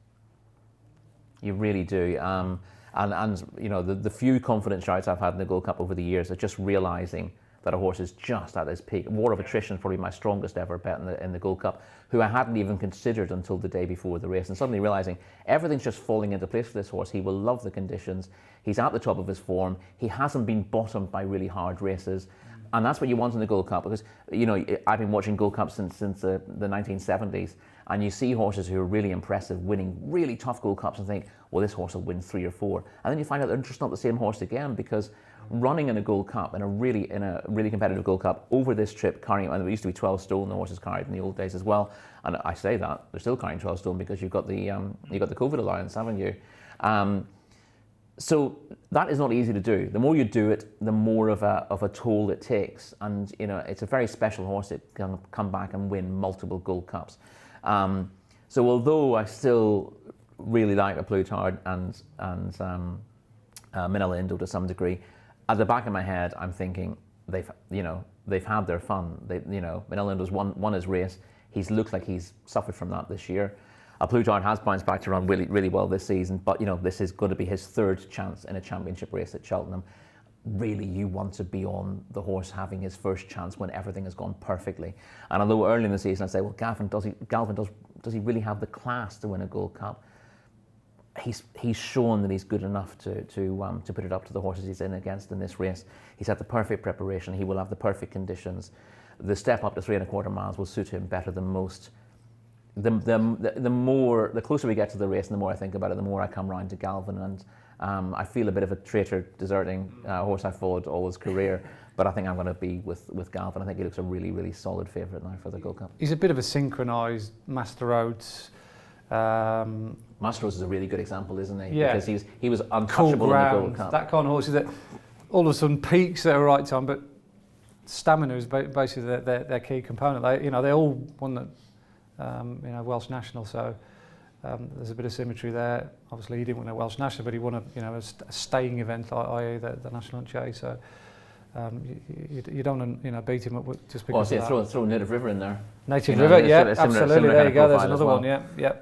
You really do. And the few confidence shouts I've had in the Gold Cup over the years are just realising that a horse is just at his peak. War of Attrition is probably my strongest ever bet in the Gold Cup, who I hadn't even considered until the day before the race, and suddenly realising everything's just falling into place for this horse. He will love the conditions. He's at the top of his form. He hasn't been bottomed by really hard races. And that's what you want in the Gold Cup, because I've been watching Gold Cup since the 1970s, and you see horses who are really impressive winning really tough Gold Cups and think, well, this horse will win 3 or 4, and then you find out they're just not the same horse again, because running in a Gold Cup, in a really competitive Gold Cup over this trip, carrying, and there used to be 12 stone the horses carried in the old days as well, and I say that they're still carrying 12 stone because you've got the COVID allowance, haven't you? So that is not easy to do. The more you do it, the more of a toll it takes, and it's a very special horse that can come back and win multiple Gold Cups. So although I still really like a Plutard and Manila Indo to some degree, at the back of my head I'm thinking they've had their fun. Manila Indo's won his race. He's looked like he's suffered from that this year. A Plutard has bounced back to run really, really well this season, but this is going to be his 3rd chance in a championship race at Cheltenham. Really, you want to be on the horse having his first chance when everything has gone perfectly. And although early in the season I say, well, Galvin, does he really have the class to win a Gold Cup? He's shown that he's good enough to put it up to the horses he's in against in this race. He's had the perfect preparation. He will have the perfect conditions. The step up to 3¼ miles will suit him better than most. The closer we get to the race, and the more I think about it, the more I come round to Galvin, and I feel a bit of a traitor deserting a horse I followed all his career, but I think I'm going to be with Galvin. I think he looks a really, really solid favourite now for the Gold Cup. He's a bit of a synchronised Master Oates. Master Oates is a really good example, isn't he? Yeah. Because he was untouchable in the Gold Cup. That kind of horse that all of a sudden peaks at the right time, but stamina is basically their key component. They all won the Welsh National, so there's a bit of symmetry there. Obviously, he didn't win a Welsh National, but he won a staying event, i.e. the National Hunt Chase. So you don't want to beat him up just because. Well, throw Native River in there. Native River, yeah, absolutely. Similar there you go. There's as another well. one. Yeah.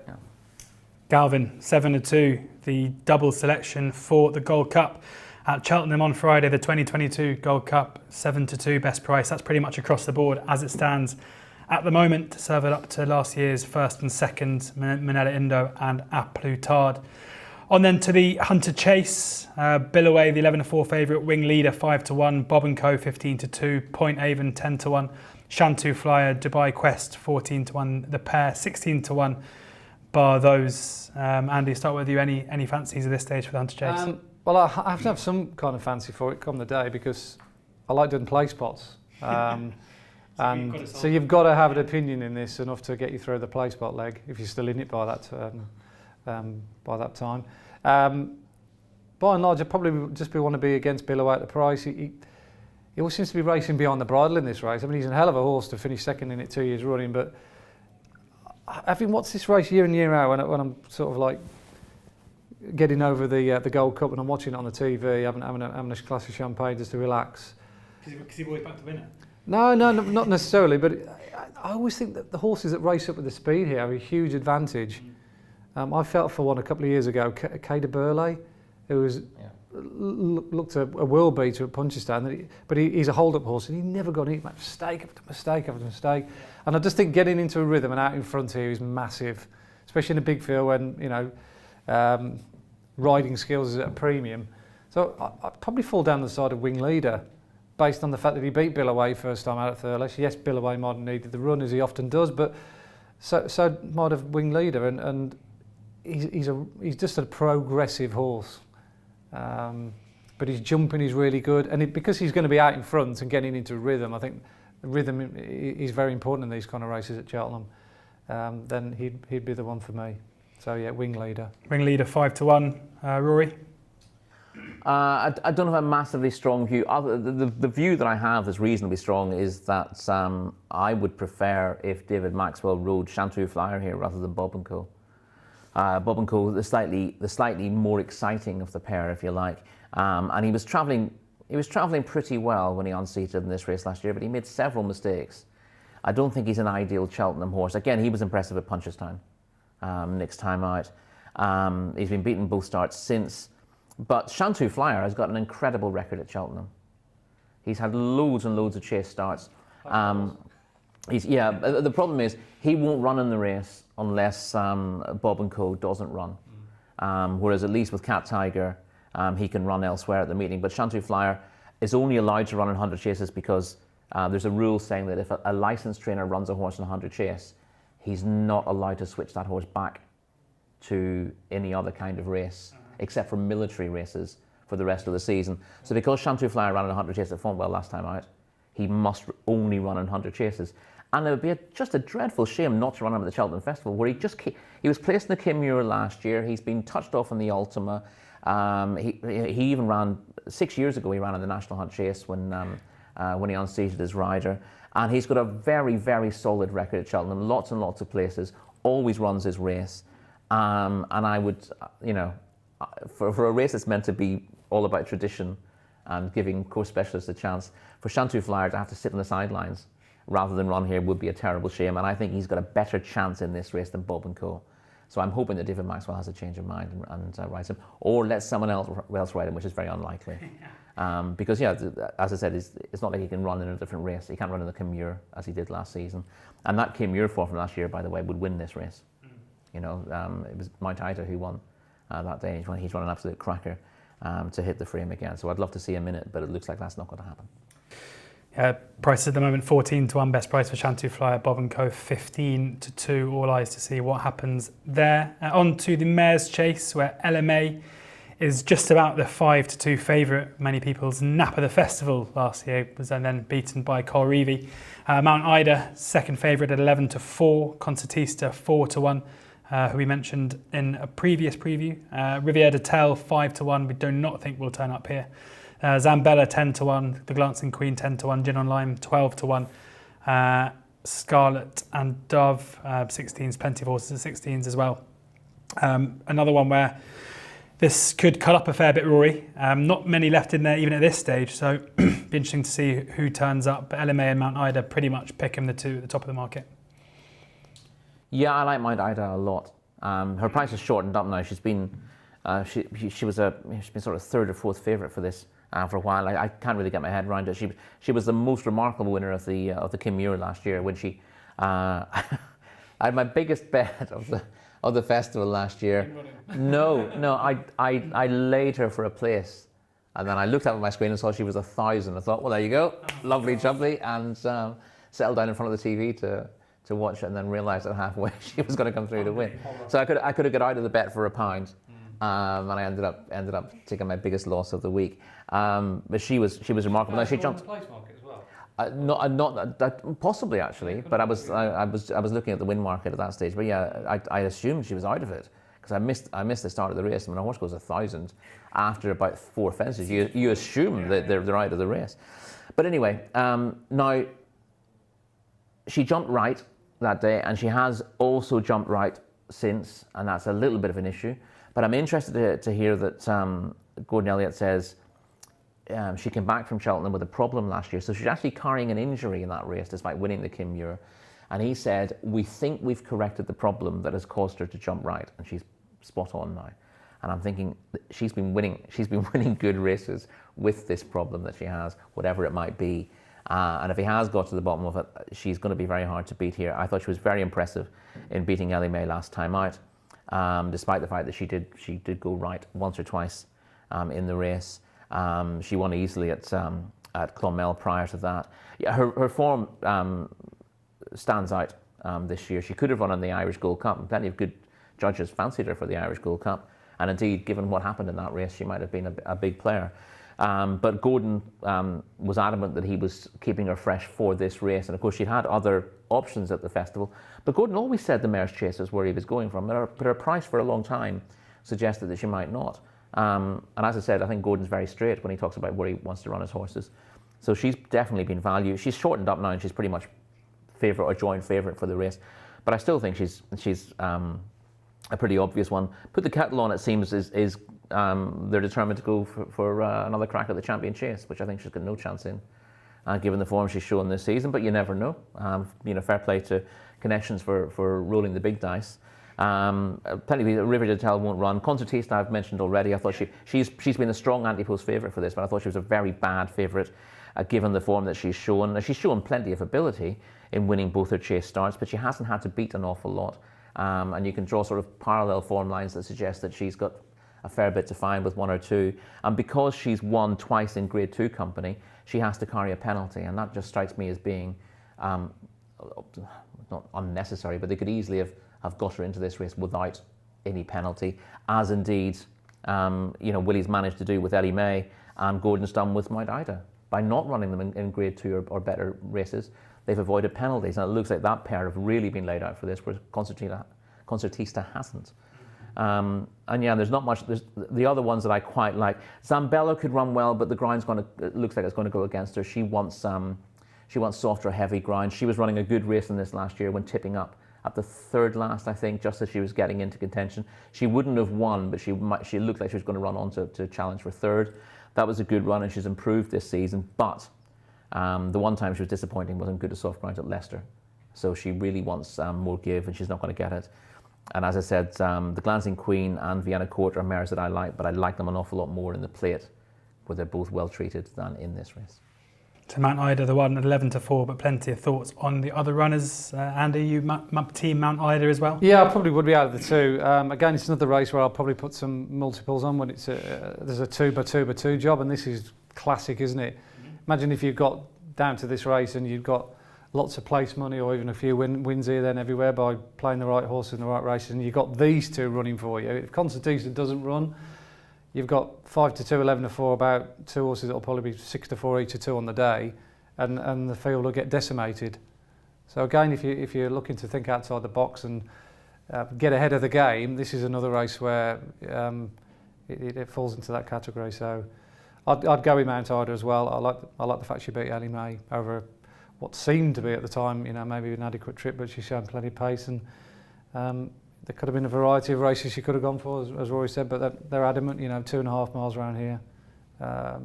Galvin, 7-2, the double selection for the Gold Cup at Cheltenham on Friday, the 2022 Gold Cup, 7-2 best price. That's pretty much across the board as it stands at the moment, to serve it up to last year's 1st and 2nd, Manila Indo and A Plutard. On then to the Hunter Chase, Billaway, the 11-4 favourite, Wing Leader 5-1, Bob & Co 15-2, Point Avon 10-1, Shantou Flyer, Dubai Quest 14-1, the pair 16-1. Bar those, Andy, start with you. Any fancies at this stage for the Hunter Chase? Well, I have to have some kind of fancy for it come the day, because I like doing play spots. So you've got to have an opinion in this enough to get you through the play spot leg if you're still in it by that time. By and large, I probably just want to be against Billaway at the price. He always seems to be racing behind the bridle in this race. I mean, he's a hell of a horse to finish 2nd in it 2 years running, but having watched this race year in year out, when I'm sort of like getting over the Gold Cup and I'm watching it on the TV, having a glass of champagne just to relax. Because you've always backed to win it. No, not necessarily, but I always think that the horses that race up with the speed here have a huge advantage. I felt for one a couple of years ago, Cader Burley, who looked a world beater at Punchestown, but he's a hold-up horse, and he never got in. Mistake after mistake after mistake. And I just think getting into a rhythm and out in front here is massive, especially in a big field when riding skills is at a premium. So I'd probably fall down the side of Wing Leader, based on the fact that he beat Billaway first time out at Thurles. Yes, Billaway might have needed the run, as he often does, but so might have Wing Leader, and he's just a progressive horse. But his jumping is really good, and because he's going to be out in front and getting into rhythm, I think rhythm is very important in these kind of races at Cheltenham. Then he'd be the one for me. So yeah, Wing Leader. Wing Leader 5-1. Rory? I don't have a massively strong view. The view that I have is reasonably strong is that I would prefer if David Maxwell rode Shantou Flyer here rather than Bob & Co. Bob & Co, the slightly more exciting of the pair, if you like. And he was travelling pretty well when he unseated in this race last year, but he made several mistakes. I don't think he's an ideal Cheltenham horse. Again, he was impressive at Punchestown next time out. He's been beaten both starts since. But Shantou Flyer has got an incredible record at Cheltenham. He's had loads and loads of chase starts. The problem is he won't run in the race unless Bob & Co doesn't run. Whereas at least with Cat Tiger, he can run elsewhere at the meeting. But Shantou Flyer is only allowed to run in 100 chases because there's a rule saying that if a licensed trainer runs a horse in 100 chase, he's not allowed to switch that horse back to any other kind of race, except for military races for the rest of the season. So because Chantou Flyer ran in 100 chases at Fontwell last time out, he must only run in 100 chases. And it would be just a dreadful shame not to run him at the Cheltenham Festival, where he was placed in the Kimura last year. He's been touched off in the Ultima. He even ran 6 years ago. He ran in the National Hunt Chase when he unseated his rider, and he's got a very, very solid record at Cheltenham. Lots and lots of places. Always runs his race, and I would, for a race that's meant to be all about tradition and giving course specialists a chance, for Chantou Flyer to have to sit on the sidelines rather than run here would be a terrible shame. And I think he's got a better chance in this race than Bob and Co. So I'm hoping that David Maxwell has a change of mind and rides him, or lets someone else ride him, which is very unlikely. Because, as I said, it's not like he can run in a different race. He can't run in the Kimura as he did last season. And that Kimura form from last year, by the way, would win this race. It was Mount Ida who won that day. He's run an absolute cracker to hit the frame again. So I'd love to see him in it, but it looks like that's not going to happen. Prices at the moment 14-1 best price for Chantou Flyer, Bob and Co 15-2. All eyes to see what happens there. On to the Mares' Chase, where LMA is just about the 5-2 favourite. Many people's nap of the festival last year was then beaten by Colreevy. Mount Ida, second favourite at 11-4. Concertista 4-1, who we mentioned in a previous preview. Riviere de Tel 5-1. We do not think will turn up here. Zambella 10-1, the Glancing Queen 10-1, Gin on Lime 12-1, Scarlet and Dove 16s, plenty of horses at 16s as well. Another one where this could cut up a fair bit, Rory. Not many left in there even at this stage, so be interesting to see who turns up. But LMA and Mount Ida pretty much pick him the two at the top of the market. Yeah, I like Mount Ida a lot. Her price has shortened up now. She's been she was sort of third or fourth favourite for this. For a while, I can't really get my head around it. She was the most remarkable winner of the Kimura last year when she. I had my biggest bet of the festival last year. No, I laid her for a place, and then I looked up at my screen and saw she was 1,000. I thought, well, there you go, lovely jubbly, and settled down in front of the TV to watch it, and then realised that halfway she was going to come through to win. So I could have got out of the bet for £1. And I ended up taking my biggest loss of the week. But she was remarkable. Now she jumped. The place market as well. Not possibly actually, but I was looking at the win market at that stage. But yeah, I assumed she was out of it because I missed the start of the race. And when a horse goes 1,000 after about 4 fences, you assume that they're out of the race. But anyway, now she jumped right that day, and she has also jumped right since, and that's a little bit of an issue. But I'm interested to hear that Gordon Elliott says she came back from Cheltenham with a problem last year. So she's actually carrying an injury in that race despite winning the Kimura. And he said, we think we've corrected the problem that has caused her to jump right. And she's spot on now. And I'm thinking she's been winning good races with this problem that she has, whatever it might be. And if he has got to the bottom of it, she's going to be very hard to beat here. I thought she was very impressive in beating Ellie May last time out. Despite the fact that she did go right once or twice in the race. She won easily at Clonmel prior to that. Yeah, her form stands out this year. She could have run in the Irish Gold Cup, and plenty of good judges fancied her for the Irish Gold Cup. And indeed, given what happened in that race, she might have been a big player. But Gordon was adamant that he was keeping her fresh for this race. And of course, she'd had other options at the festival. But Gordon always said the Mares' Chase is where he was going from. But her price for a long time suggested that she might not. And as I said, I think Gordon's very straight when he talks about where he wants to run his horses. So she's definitely been value. She's shortened up now, and she's pretty much favourite or joint favourite for the race. But I still think she's a pretty obvious one. Put the Kettle on, it seems, is they're determined to go for another crack at the Champion Chase, which I think she's got no chance in, given the form she's shown this season. But you never know. Fair play to Connections for rolling the big dice. Plenty of Riviere de Tel won't run. Concertista I've mentioned already. I thought she's been a strong anti-post favourite for this, but I thought she was a very bad favourite given the form that she's shown. Now, she's shown plenty of ability in winning both her chase starts, but she hasn't had to beat an awful lot. And you can draw sort of parallel form lines that suggest that she's got a fair bit to find with 1 or 2. And because she's won twice in Grade 2 company, she has to carry a penalty, and that just strikes me as being not unnecessary, but they could easily have got her into this race without any penalty, as indeed Willie's managed to do with Ellie May, and Gordon's done with Mount Ida. By not running them in Grade 2 or better races, they've avoided penalties, and it looks like that pair have really been laid out for this, whereas Concertista hasn't. And yeah, there's not much. There's the other ones that I quite like. Zambello could run well, but the ground's it looks like it's going to go against her. She wants softer, heavy ground. She was running a good race in this last year when tipping up at the third last, I think, just as she was getting into contention. She wouldn't have won, but she looked like she was going to run on to challenge for third. That was a good run, and she's improved this season. But the one time she was disappointing wasn't good at soft ground at Leicester. So she really wants more give, and she's not going to get it. And as I said, the Glancing Queen and Vienna Court are mares that I like, but I like them an awful lot more in the plate, where they're both well treated, than in this race. To Mount Ida, the one at 11-4, but plenty of thoughts on the other runners. Andy, you team Mount Ida as well? Yeah, I probably would be out of the two. Again, it's another race where I'll probably put some multiples on when there's a 2x2x2 job, and this is classic, isn't it? Mm-hmm. Imagine if you got down to this race and you'd got lots of place money, or even a few wins here then everywhere by playing the right horse in the right races, and you've got these two running for you. If Concertista doesn't run, you've got 5-2, 11-4, about two horses that will probably be 6-4, 8-2 on the day, and the field will get decimated. So again, if you're looking to think outside the box and get ahead of the game, this is another race where it falls into that category. So I'd go with Mount Ida as well. I like the fact she beat Ellie May over what seemed to be at the time, maybe an adequate trip, but she's shown plenty of pace, and there could have been a variety of races she could have gone for, as Rory said, but they're adamant, 2.5 miles around here. I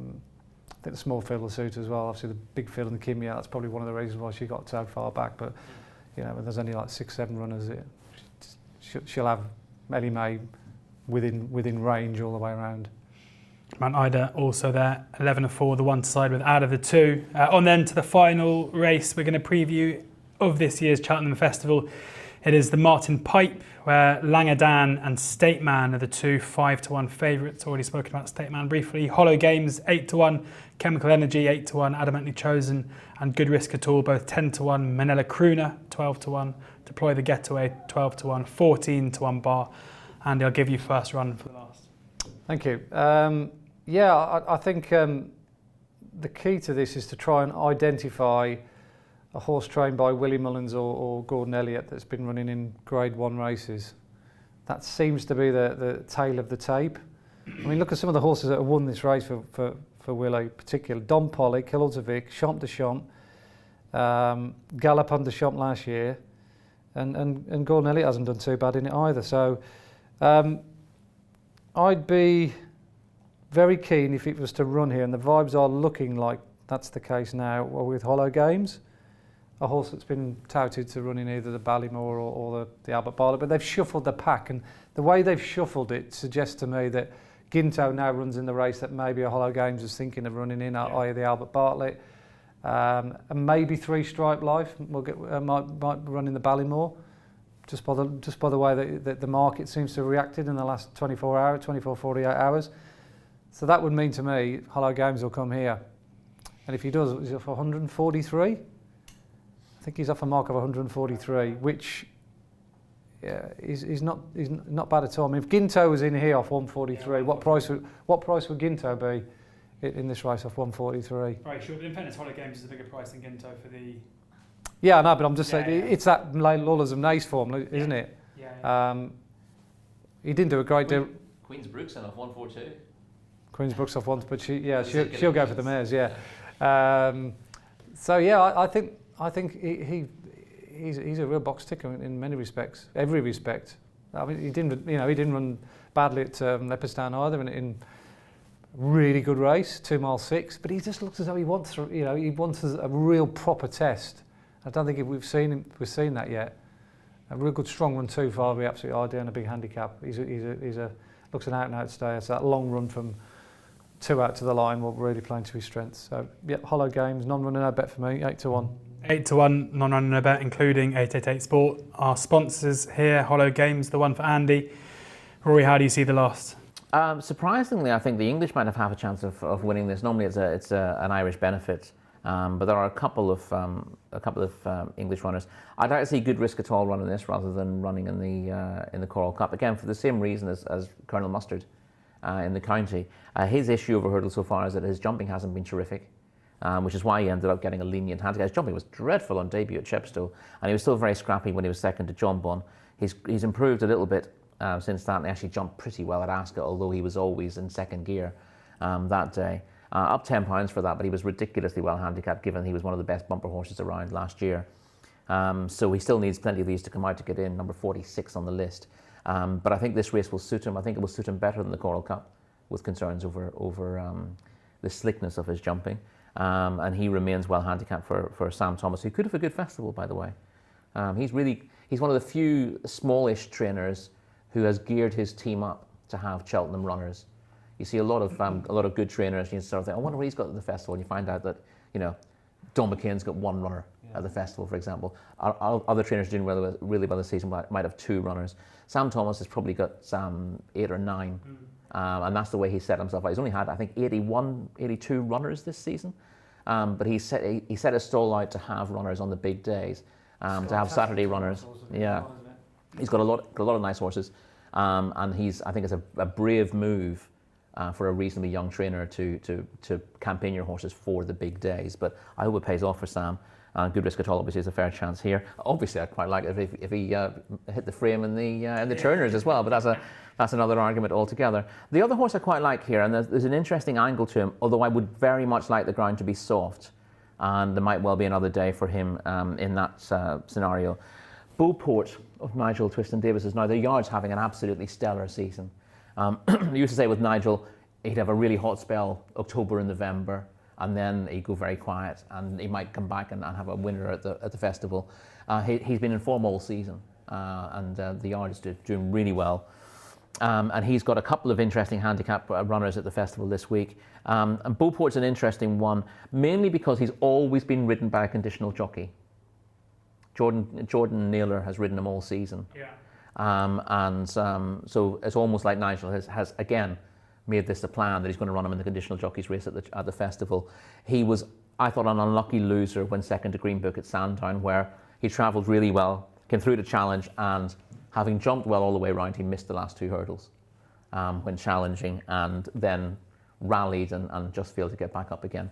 think the small field will suit as well. Obviously the big field in the Kimia, that's probably one of the reasons why she got so far back, but when there's only like 6-7 runners, she'll have Ellie May within range all the way around. Mount Ida also there, 11-4, the one to side with out of the two. On then to the final race we're going to preview of this year's Cheltenham Festival. It is the Martin Pipe, where Langadan and State Man are the two 5-1 favourites. Already spoken about State Man briefly. Hollow Games 8-1, Chemical Energy 8-1, Adamantly Chosen and Good Risk at All both 10-1. Manila Crooner 12-1, Deploy the Getaway 12-1, 14-1 bar. Andy, I'll give you first run for the last. Thank you. I think the key to this is to try and identify a horse trained by Willie Mullins or Gordon Elliott that's been running in Grade 1 races. That seems to be the tail of the tape. I mean, look at some of the horses that have won this race for Willie, particularly Don Polly, Kilolzavic, Champ de Champ, Galopin de Champ last year, and Gordon Elliott hasn't done too bad in it either. So I'd be very keen if it was to run here, and the vibes are looking like that's the case now with Hollow Games. A horse that's been touted to run in either the Ballymore or the Albert Bartlett, but they've shuffled the pack, and the way they've shuffled it suggests to me that Ginto now runs in the race that maybe a Hollow Games is thinking of running in, i.e. the Albert Bartlett, and maybe Three Stripe Life might run in the Ballymore, just by the way that the market seems to have reacted in the last 48 hours. So that would mean to me Hollow Games will come here, and if he does, is it for 143? I think he's off a mark of 143, which is not bad at all. I mean, if Ginto was in here off 143, what price would Ginto be in this race off 143? Right, sure. But in fairness, Hollow Games is a bigger price than Ginto for the. Yeah, I know, but I'm just saying it's that Lawlers of Nace form, isn't it? Yeah. He didn't do a great deal. Queen's Brookson off 142. Queen's Brook's off one, but she'll go for the mares. Yeah. I think he's a real box ticker in many respects, every respect. I mean, he didn't run badly at Leopardstown either in really good race, 2 miles 6. But he just looks as though he wants a real proper test. I don't think we've seen that yet. A real good strong run too far would be absolutely ideal and a big handicap. He's looks an out and out stayer. So that long run from 2 out to the line will really play into his strengths. So yeah, Hollow Games, non-runner no bet for me, 8-1. 8-1, non-runner no bet, including 888 Sport. Our sponsors here, Hollow Games, the one for Andy. Rory, how do you see the last? Surprisingly, I think the English might have half a chance of winning this. Normally, it's an Irish benefit, but there are a couple of English runners. I'd like to see Good Risk at All running this rather than running in the Coral Cup, again for the same reason as Colonel Mustard in the county. His issue over hurdle so far is that his jumping hasn't been terrific, which is why he ended up getting a lenient handicap. His jumping was dreadful on debut at Chepstow, and he was still very scrappy when he was second to John Bon. He's improved a little bit since that, and he actually jumped pretty well at Ascot, although he was always in second gear that day. Up £10 for that, but he was ridiculously well handicapped given he was one of the best bumper horses around last year. So he still needs plenty of these to come out to get in, number 46 on the list. But I think this race will suit him. I think it will suit him better than the Coral Cup, with concerns over the slickness of his jumping. And he remains well handicapped for Sam Thomas, who could have a good festival, by the way. He's one of the few smallish trainers who has geared his team up to have Cheltenham runners. You see a lot of good trainers, and you sort of think, I wonder what he's got at the festival, and you find out that, Don McCain's got one runner at the festival, for example. Other trainers doing really well this season might have two runners. Sam Thomas has probably got 8 or 9, and that's the way he set himself out. He's only had, I think, 82 runners this season, but he set his stall out to have runners on the big days, to have Saturday runners. Yeah, he's got a lot of nice horses, and I think it's a brave move for a reasonably young trainer to campaign your horses for the big days. But I hope it pays off for Sam. Good Risk at All obviously is a fair chance here. Obviously, I'd quite like it if he hit the frame in the Turners as well. But that's another argument altogether. The other horse I quite like here, and there's an interesting angle to him. Although I would very much like the ground to be soft, and there might well be another day for him in that scenario. Beauport of Nigel Twiston-Davis is now the Yard's having an absolutely stellar season. I used to say with Nigel, he'd have a really hot spell, October and November, and then he'd go very quiet, and he might come back and have a winner at the festival. He's been in form all season, and the Yard is doing really well. And he's got a couple of interesting handicap runners at the festival this week. And Beauport's an interesting one, mainly because he's always been ridden by a conditional jockey. Jordan Naylor has ridden him all season. Yeah. So it's almost like Nigel has again made this a plan that he's going to run him in the conditional jockeys race at the festival. He was, I thought, an unlucky loser when second to Green Book at Sandown, where he travelled really well, came through the challenge, and having jumped well all the way around, he missed the last 2 hurdles when challenging, and then rallied and just failed to get back up again.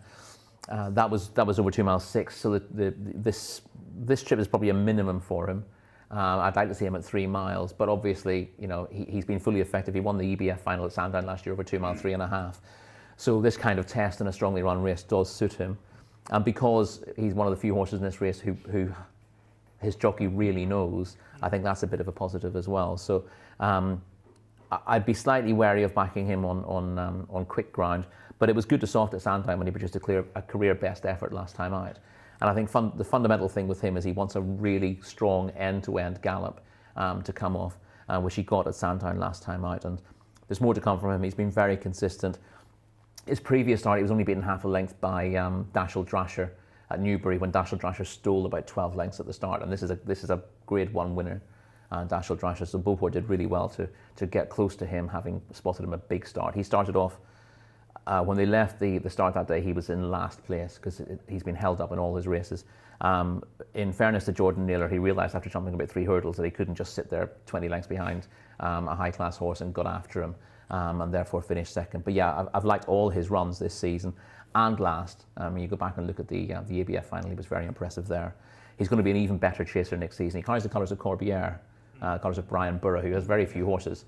That was over 2 miles 6. So this trip is probably a minimum for him. I'd like to see him at 3 miles, but obviously, he's been fully effective. He won the EBF final at Sandown last year over 2 miles 3.5. So this kind of test in a strongly run race does suit him, and because he's one of the few horses in this race who his jockey really knows, I think that's a bit of a positive as well. So I'd be slightly wary of backing him on quick ground, but it was good to soft at Sandown when he produced a career best effort last time out. And I think the fundamental thing with him is he wants a really strong end-to-end gallop to come off, which he got at Sandown last time out. And there's more to come from him. He's been very consistent. His previous start, he was only beaten half a length by Dashel Drasher at Newbury, when Dashel Drasher stole about 12 lengths at the start. And this is a Grade 1 winner, Dashel Drasher. So Beauport did really well to get close to him, having spotted him a big start. He started off, when they left the start that day, he was in last place because he's been held up in all his races. In fairness to Jordan Naylor, he realised after jumping about 3 hurdles that he couldn't just sit there 20 lengths behind a high-class horse, and got after him and therefore finished second. But yeah, I've liked all his runs this season and last. You go back and look at the ABF final, he was very impressive there. He's going to be an even better chaser next season. He carries the colours of Corbière, colours of Brian Burrow, who has very few horses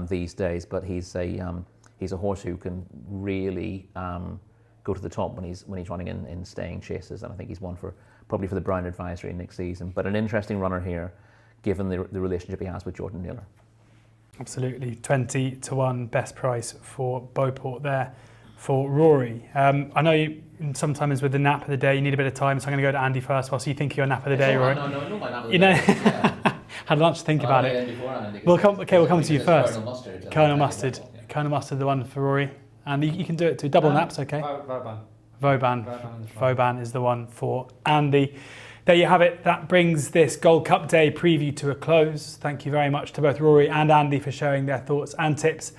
these days, but he's a horse who can really go to the top when he's running in staying chases, and I think he's one probably for the Brown Advisory next season. But an interesting runner here, given the relationship he has with Jordan Naylor. Absolutely, 20-1 best price for Beauport there for Rory. I know you sometimes with the nap of the day you need a bit of time, so I'm going to go to Andy first whilst you think of your nap of the day, Rory. No, my nap of the day. Yeah. Had lunch to think about it. We'll come to you first. Colonel Mustard. Colonel Mustard, the one for Rory. And you can do it too. Double naps, okay? Vauban is the one for Andy. There you have it. That brings this Gold Cup Day preview to a close. Thank you very much to both Rory and Andy for sharing their thoughts and tips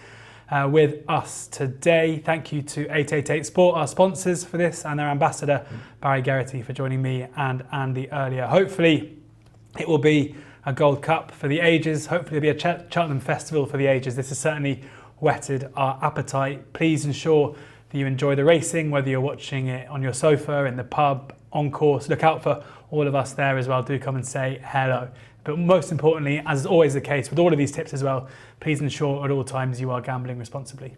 with us today. Thank you to 888 Sport, our sponsors for this, and their ambassador, Barry Geraghty, for joining me and Andy earlier. Hopefully it will be a Gold Cup for the ages. Hopefully it'll be a Cheltenham Festival for the ages. This has certainly whetted our appetite. Please ensure that you enjoy the racing, whether you're watching it on your sofa, in the pub, on course. Look out for all of us there as well. Do come and say hello. But most importantly, as is always the case with all of these tips as well, please ensure at all times you are gambling responsibly.